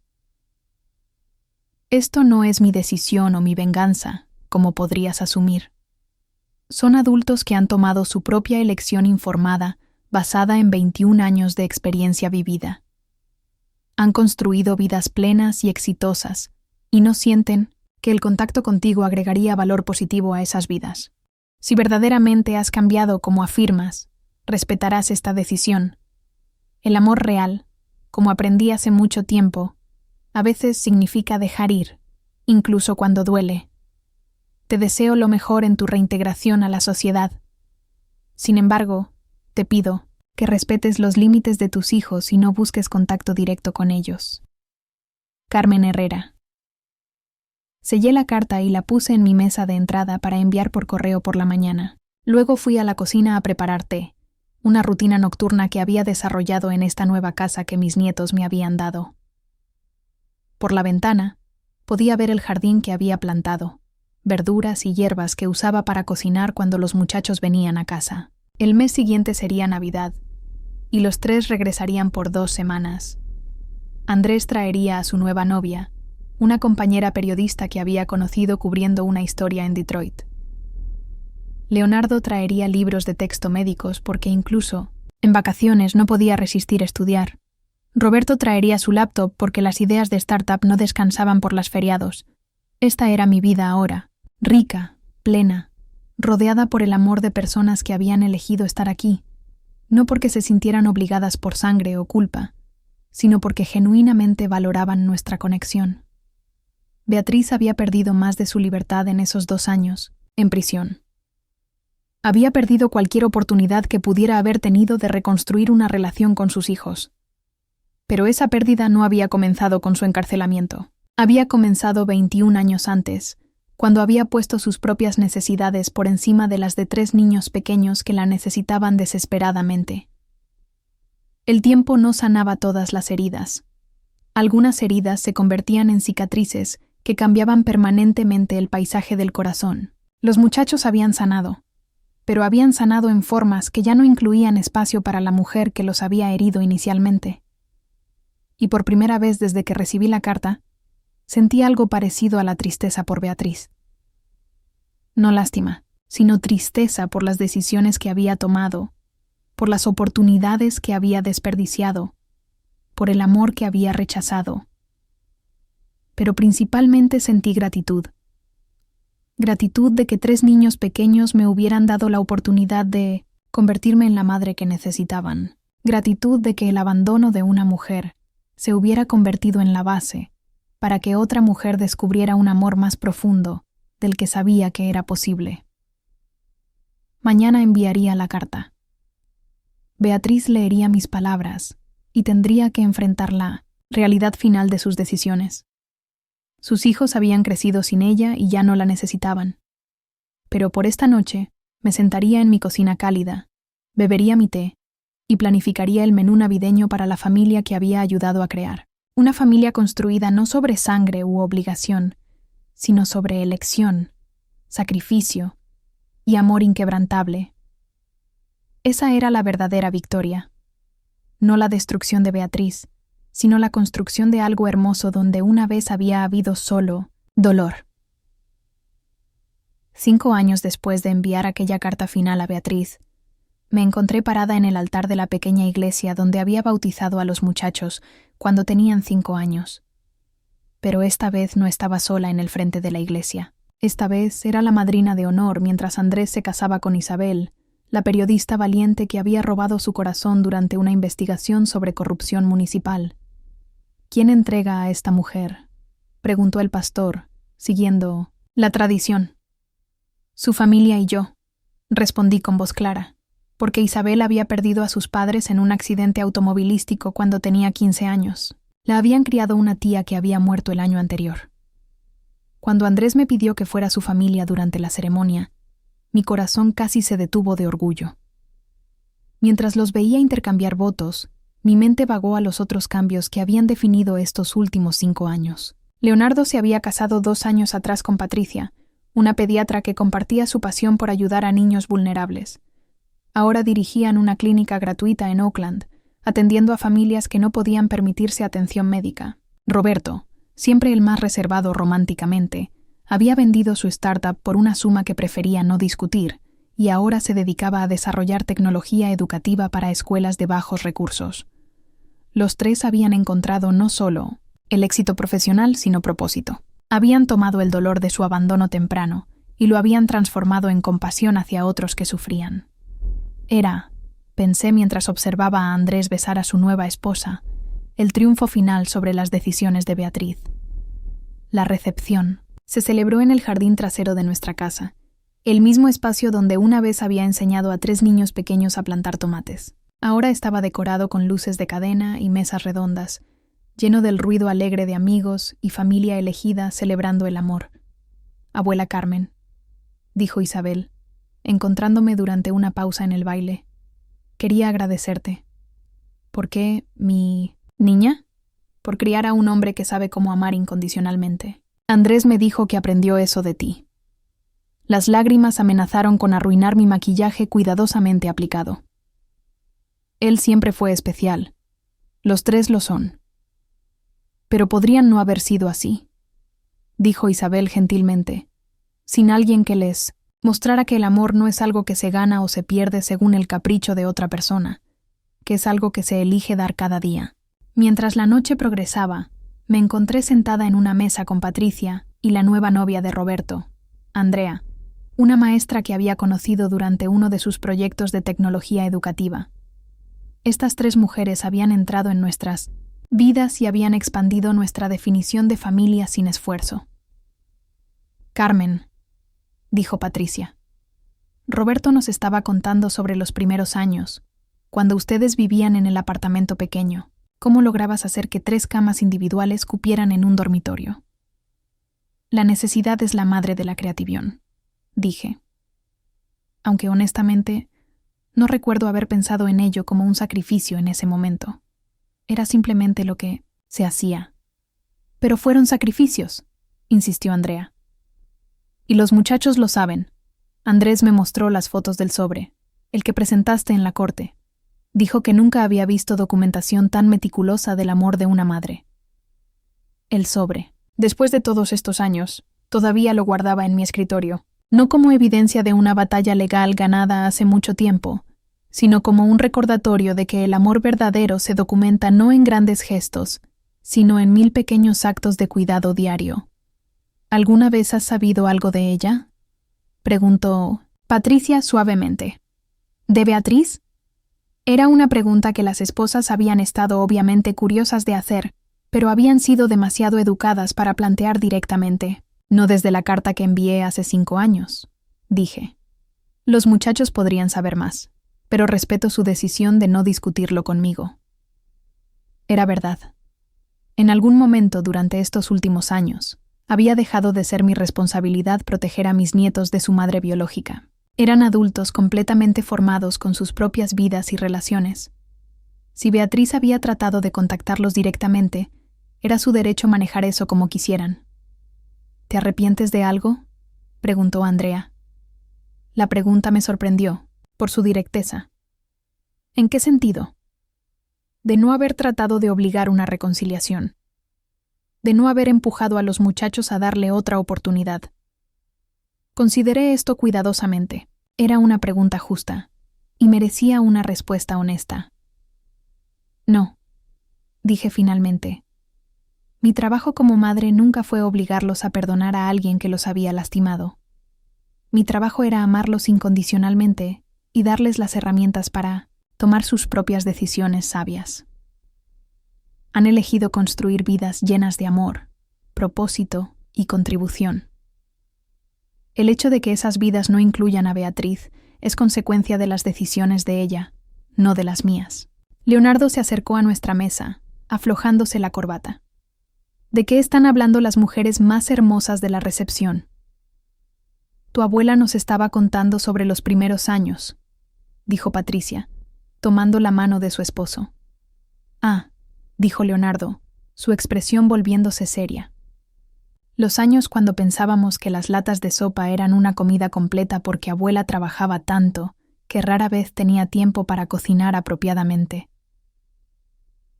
Esto no es mi decisión o mi venganza, como podrías asumir. Son adultos que han tomado su propia elección informada basada en 21 años de experiencia vivida. Han construido vidas plenas y exitosas, y no sienten que el contacto contigo agregaría valor positivo a esas vidas. Si verdaderamente has cambiado como afirmas, respetarás esta decisión. El amor real, como aprendí hace mucho tiempo, a veces significa dejar ir, incluso cuando duele. Te deseo lo mejor en tu reintegración a la sociedad. Sin embargo, te pido que respetes los límites de tus hijos y no busques contacto directo con ellos. Carmen Herrera. Sellé la carta y la puse en mi mesa de entrada para enviar por correo por la mañana. Luego fui a la cocina a preparar té, una rutina nocturna que había desarrollado en esta nueva casa que mis nietos me habían dado. Por la ventana, podía ver el jardín que había plantado, verduras y hierbas que usaba para cocinar cuando los muchachos venían a casa. El mes siguiente sería Navidad, y los tres regresarían por 2 semanas. Andrés traería a su nueva novia, una compañera periodista que había conocido cubriendo una historia en Detroit. Leonardo traería libros de texto médicos porque incluso, en vacaciones, no podía resistir estudiar. Roberto traería su laptop porque las ideas de startup no descansaban por las feriados. Esta era mi vida ahora, rica, plena, rodeada por el amor de personas que habían elegido estar aquí, no porque se sintieran obligadas por sangre o culpa, sino porque genuinamente valoraban nuestra conexión. Beatriz había perdido más de su libertad en esos 2 años, en prisión. Había perdido cualquier oportunidad que pudiera haber tenido de reconstruir una relación con sus hijos. Pero esa pérdida no había comenzado con su encarcelamiento. Había comenzado 21 años antes, cuando había puesto sus propias necesidades por encima de las de 3 niños pequeños que la necesitaban desesperadamente. El tiempo no sanaba todas las heridas. Algunas heridas se convertían en cicatrices que cambiaban permanentemente el paisaje del corazón. Los muchachos habían sanado, pero habían sanado en formas que ya no incluían espacio para la mujer que los había herido inicialmente. Y por primera vez desde que recibí la carta, sentí algo parecido a la tristeza por Beatriz. No lástima, sino tristeza por las decisiones que había tomado, por las oportunidades que había desperdiciado, por el amor que había rechazado. Pero principalmente sentí gratitud. Gratitud de que 3 niños pequeños me hubieran dado la oportunidad de convertirme en la madre que necesitaban. Gratitud de que el abandono de una mujer se hubiera convertido en la base para que otra mujer descubriera un amor más profundo del que sabía que era posible. Mañana enviaría la carta. Beatriz leería mis palabras y tendría que enfrentar la realidad final de sus decisiones. Sus hijos habían crecido sin ella y ya no la necesitaban. Pero por esta noche me sentaría en mi cocina cálida, bebería mi té y planificaría el menú navideño para la familia que había ayudado a crear. Una familia construida no sobre sangre u obligación, sino sobre elección, sacrificio y amor inquebrantable. Esa era la verdadera victoria. No la destrucción de Beatriz, sino la construcción de algo hermoso donde una vez había habido solo dolor. 5 años después de enviar aquella carta final a Beatriz, me encontré parada en el altar de la pequeña iglesia donde había bautizado a los muchachos cuando tenían 5 años. Pero esta vez no estaba sola en el frente de la iglesia. Esta vez era la madrina de honor mientras Andrés se casaba con Isabel, la periodista valiente que había robado su corazón durante una investigación sobre corrupción municipal. ¿Quién entrega a esta mujer?, preguntó el pastor, siguiendo la tradición. Su familia y yo, respondí con voz clara, porque Isabel había perdido a sus padres en un accidente automovilístico cuando tenía 15 años. La habían criado una tía que había muerto el año anterior. Cuando Andrés me pidió que fuera su familia durante la ceremonia, mi corazón casi se detuvo de orgullo. Mientras los veía intercambiar votos, Mi mente vagó a los otros cambios que habían definido estos últimos 5 años. Leonardo se había casado 2 años atrás con Patricia, una pediatra que compartía su pasión por ayudar a niños vulnerables. Ahora dirigían una clínica gratuita en Oakland, atendiendo a familias que no podían permitirse atención médica. Roberto, siempre el más reservado románticamente, había vendido su startup por una suma que prefería no discutir, y ahora se dedicaba a desarrollar tecnología educativa para escuelas de bajos recursos. Los tres habían encontrado no solo el éxito profesional, sino propósito. Habían tomado el dolor de su abandono temprano y lo habían transformado en compasión hacia otros que sufrían. Pensé mientras observaba a Andrés besar a su nueva esposa, el triunfo final sobre las decisiones de Beatriz. La recepción se celebró en el jardín trasero de nuestra casa, el mismo espacio donde una vez había enseñado a 3 niños pequeños a plantar tomates. Ahora estaba decorado con luces de cadena y mesas redondas, lleno del ruido alegre de amigos y familia elegida celebrando el amor. «Abuela Carmen», dijo Isabel, encontrándome durante una pausa en el baile. «Quería agradecerte». «¿Por qué, mi niña?» «Por criar a un hombre que sabe cómo amar incondicionalmente. Andrés me dijo que aprendió eso de ti». Las lágrimas amenazaron con arruinar mi maquillaje cuidadosamente aplicado. Él siempre fue especial. Los 3 lo son. Pero podrían no haber sido así, dijo Isabel gentilmente, sin alguien que les mostrara que el amor no es algo que se gana o se pierde según el capricho de otra persona, que es algo que se elige dar cada día. Mientras la noche progresaba, me encontré sentada en una mesa con Patricia y la nueva novia de Roberto, Andrea, una maestra que había conocido durante uno de sus proyectos de tecnología educativa. Estas 3 mujeres habían entrado en nuestras vidas y habían expandido nuestra definición de familia sin esfuerzo. «Carmen», dijo Patricia, «Roberto nos estaba contando sobre los primeros años, cuando ustedes vivían en el apartamento pequeño. ¿Cómo lograbas hacer que 3 camas individuales cupieran en un dormitorio?» «La necesidad es la madre de la creatividad», dije. Aunque honestamente, no recuerdo haber pensado en ello como un sacrificio en ese momento. Era simplemente lo que se hacía. «Pero fueron sacrificios», insistió Andrea. «Y los muchachos lo saben». Andrés me mostró las fotos del sobre, el que presentaste en la corte. Dijo que nunca había visto documentación tan meticulosa del amor de una madre. El sobre. Después de todos estos años, todavía lo guardaba en mi escritorio, no como evidencia de una batalla legal ganada hace mucho tiempo, sino como un recordatorio de que el amor verdadero se documenta no en grandes gestos, sino en 1000 pequeños actos de cuidado diario. ¿Alguna vez has sabido algo de ella?, preguntó Patricia suavemente. ¿De Beatriz? Era una pregunta que las esposas habían estado obviamente curiosas de hacer, pero habían sido demasiado educadas para plantear directamente. «No desde la carta que envié hace 5 años», dije. «Los muchachos podrían saber más, pero respeto su decisión de no discutirlo conmigo». Era verdad. En algún momento durante estos últimos años, había dejado de ser mi responsabilidad proteger a mis nietos de su madre biológica. Eran adultos completamente formados con sus propias vidas y relaciones. Si Beatriz había tratado de contactarlos directamente, era su derecho manejar eso como quisieran. «¿Te arrepientes de algo?», preguntó Andrea. La pregunta me sorprendió, por su directeza. «¿En qué sentido?». «De no haber tratado de obligar una reconciliación. De no haber empujado a los muchachos a darle otra oportunidad». Consideré esto cuidadosamente. Era una pregunta justa, y merecía una respuesta honesta. «No», dije finalmente. Mi trabajo como madre nunca fue obligarlos a perdonar a alguien que los había lastimado. Mi trabajo era amarlos incondicionalmente y darles las herramientas para tomar sus propias decisiones sabias. Han elegido construir vidas llenas de amor, propósito y contribución. El hecho de que esas vidas no incluyan a Beatriz es consecuencia de las decisiones de ella, no de las mías. Leonardo se acercó a nuestra mesa, aflojándose la corbata. ¿De qué están hablando las mujeres más hermosas de la recepción? Tu abuela nos estaba contando sobre los primeros años, dijo Patricia, tomando la mano de su esposo. Ah, dijo Leonardo, su expresión volviéndose seria. Los años cuando pensábamos que las latas de sopa eran una comida completa porque abuela trabajaba tanto que rara vez tenía tiempo para cocinar apropiadamente.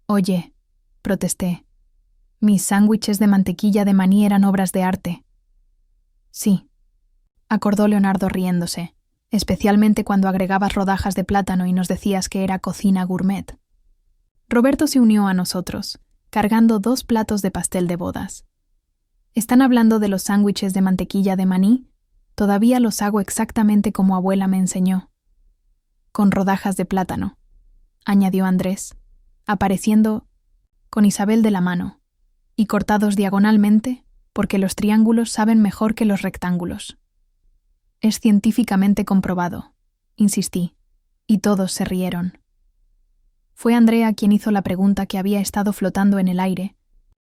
Oye, protesté, mis sándwiches de mantequilla de maní eran obras de arte. Sí, acordó Leonardo riéndose, especialmente cuando agregabas rodajas de plátano y nos decías que era cocina gourmet. Roberto se unió a nosotros, cargando 2 platos de pastel de bodas. ¿Están hablando de los sándwiches de mantequilla de maní? Todavía los hago exactamente como abuela me enseñó. Con rodajas de plátano, añadió Andrés, apareciendo con Isabel de la mano, y cortados diagonalmente porque los triángulos saben mejor que los rectángulos. Es científicamente comprobado, insistí, y todos se rieron. Fue Andrea quien hizo la pregunta que había estado flotando en el aire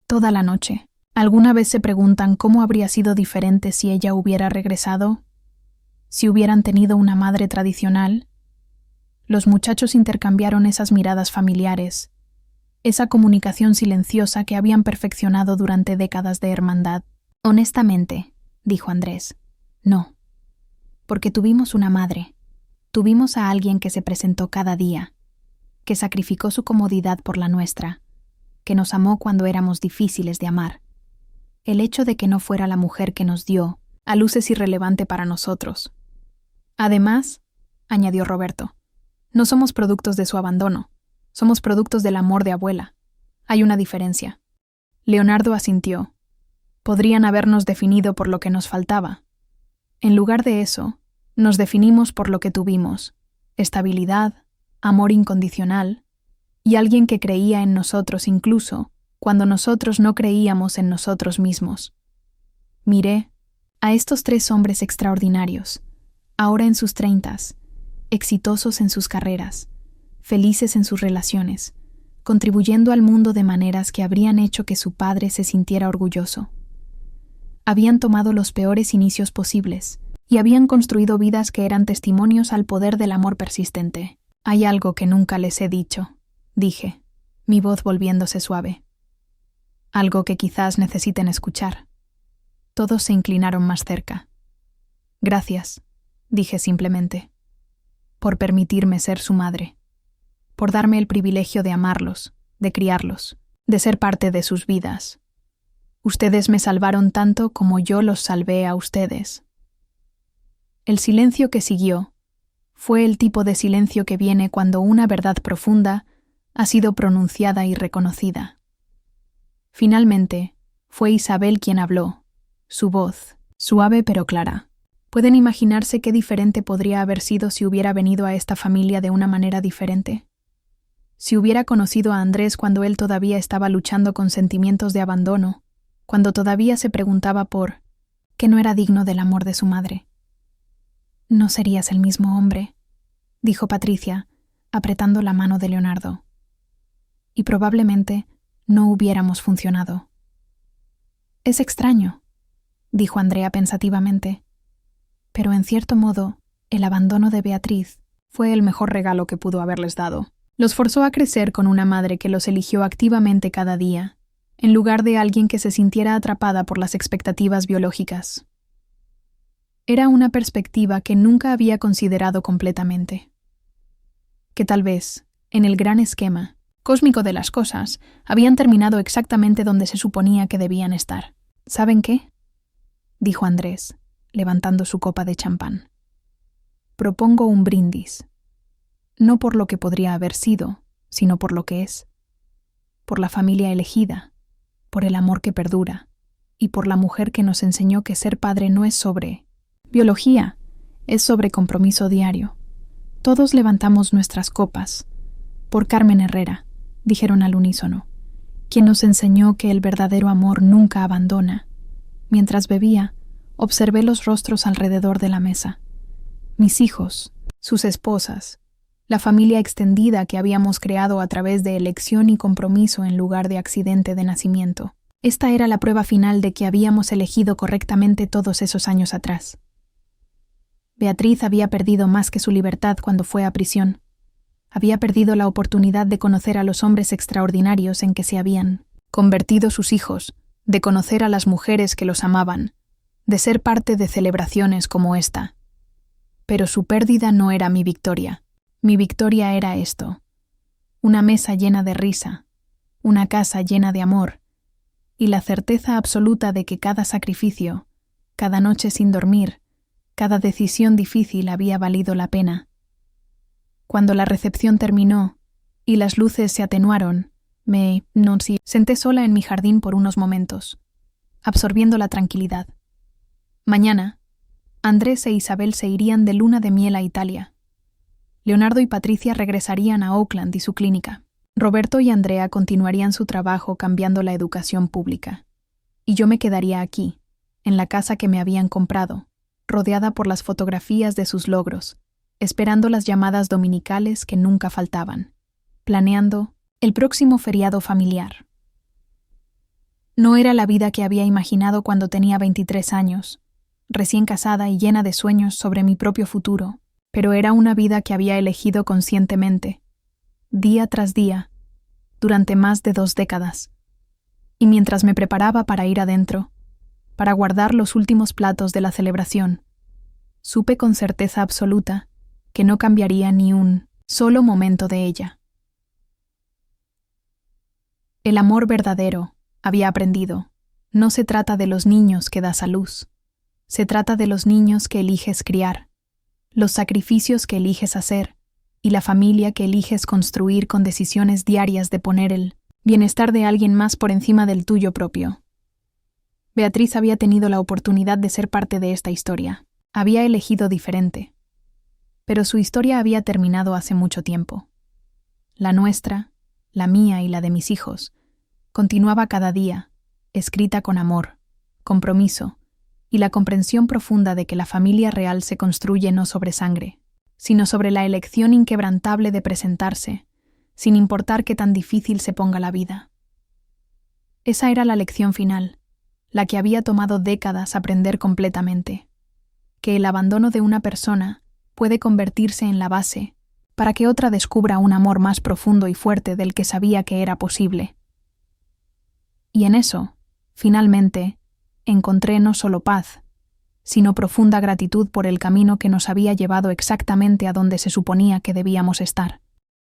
toda la noche. ¿Alguna vez se preguntan cómo habría sido diferente si ella hubiera regresado? ¿Si hubieran tenido una madre tradicional? Los muchachos intercambiaron esas miradas familiares, esa comunicación silenciosa que habían perfeccionado durante décadas de hermandad. Honestamente, dijo Andrés, no. Porque tuvimos una madre. Tuvimos a alguien que se presentó cada día, que sacrificó su comodidad por la nuestra, que nos amó cuando éramos difíciles de amar. El hecho de que no fuera la mujer que nos dio a luz es irrelevante para nosotros. Además, añadió Roberto, no somos productos de su abandono, somos productos del amor de abuela. Hay una diferencia. Leonardo asintió. Podrían habernos definido por lo que nos faltaba. En lugar de eso, nos definimos por lo que tuvimos: estabilidad, amor incondicional, y alguien que creía en nosotros incluso cuando nosotros no creíamos en nosotros mismos. Miré a estos 3 hombres extraordinarios, ahora en sus 30s, exitosos en sus carreras, felices en sus relaciones, contribuyendo al mundo de maneras que habrían hecho que su padre se sintiera orgulloso. Habían tomado los peores inicios posibles y habían construido vidas que eran testimonios al poder del amor persistente. Hay algo que nunca les he dicho, dije, mi voz volviéndose suave. Algo que quizás necesiten escuchar. Todos se inclinaron más cerca. Gracias, dije simplemente, por permitirme ser su madre, por darme el privilegio de amarlos, de criarlos, de ser parte de sus vidas. Ustedes me salvaron tanto como yo los salvé a ustedes. El silencio que siguió fue el tipo de silencio que viene cuando una verdad profunda ha sido pronunciada y reconocida. Finalmente, fue Isabel quien habló, su voz, suave pero clara. ¿Pueden imaginarse qué diferente podría haber sido si hubiera venido a esta familia de una manera diferente? Si hubiera conocido a Andrés cuando él todavía estaba luchando con sentimientos de abandono, cuando todavía se preguntaba por qué no era digno del amor de su madre. No serías el mismo hombre, dijo Patricia, apretando la mano de Leonardo. Y probablemente no hubiéramos funcionado. Es extraño, dijo Andrea pensativamente, pero en cierto modo, el abandono de Beatriz fue el mejor regalo que pudo haberles dado. Los forzó a crecer con una madre que los eligió activamente cada día, en lugar de alguien que se sintiera atrapada por las expectativas biológicas. Era una perspectiva que nunca había considerado completamente. Que tal vez, en el gran esquema cósmico de las cosas, habían terminado exactamente donde se suponía que debían estar. ¿Saben qué?, dijo Andrés, levantando su copa de champán. Propongo un brindis. No por lo que podría haber sido, sino por lo que es. Por la familia elegida, por el amor que perdura, y por la mujer que nos enseñó que ser padre no es sobre biología, es sobre compromiso diario. Todos levantamos nuestras copas. Por Carmen Herrera, dijeron al unísono, quien nos enseñó que el verdadero amor nunca abandona. Mientras bebía, observé los rostros alrededor de la mesa. Mis hijos, sus esposas, la familia extendida que habíamos creado a través de elección y compromiso en lugar de accidente de nacimiento. Esta era la prueba final de que habíamos elegido correctamente todos esos años atrás. Beatriz había perdido más que su libertad cuando fue a prisión. Había perdido la oportunidad de conocer a los hombres extraordinarios en que se habían convertido sus hijos, de conocer a las mujeres que los amaban, de ser parte de celebraciones como esta. Pero su pérdida no era mi victoria. Mi victoria era esto: una mesa llena de risa, una casa llena de amor, y la certeza absoluta de que cada sacrificio, cada noche sin dormir, cada decisión difícil había valido la pena. Cuando la recepción terminó y las luces se atenuaron, me senté sola en mi jardín por unos momentos, absorbiendo la tranquilidad. Mañana, Andrés e Isabel se irían de luna de miel a Italia. Leonardo y Patricia regresarían a Oakland y su clínica. Roberto y Andrea continuarían su trabajo cambiando la educación pública. Y yo me quedaría aquí, en la casa que me habían comprado, rodeada por las fotografías de sus logros, esperando las llamadas dominicales que nunca faltaban, planeando el próximo feriado familiar. No era la vida que había imaginado cuando tenía 23 años, recién casada y llena de sueños sobre mi propio futuro, pero era una vida que había elegido conscientemente, día tras día, durante más de 2 décadas. Y mientras me preparaba para ir adentro, para guardar los últimos platos de la celebración, supe con certeza absoluta que no cambiaría ni un solo momento de ella. El amor verdadero, había aprendido, no se trata de los niños que das a luz, se trata de los niños que eliges criar, los sacrificios que eliges hacer y la familia que eliges construir con decisiones diarias de poner el bienestar de alguien más por encima del tuyo propio. Beatriz había tenido la oportunidad de ser parte de esta historia. Había elegido diferente. Pero su historia había terminado hace mucho tiempo. La nuestra, la mía y la de mis hijos, continuaba cada día, escrita con amor, compromiso y la comprensión profunda de que la familia real se construye no sobre sangre, sino sobre la elección inquebrantable de presentarse, sin importar qué tan difícil se ponga la vida. Esa era la lección final, la que había tomado décadas aprender completamente, que el abandono de una persona puede convertirse en la base para que otra descubra un amor más profundo y fuerte del que sabía que era posible. Y en eso, finalmente, encontré no solo paz, sino profunda gratitud por el camino que nos había llevado exactamente a donde se suponía que debíamos estar.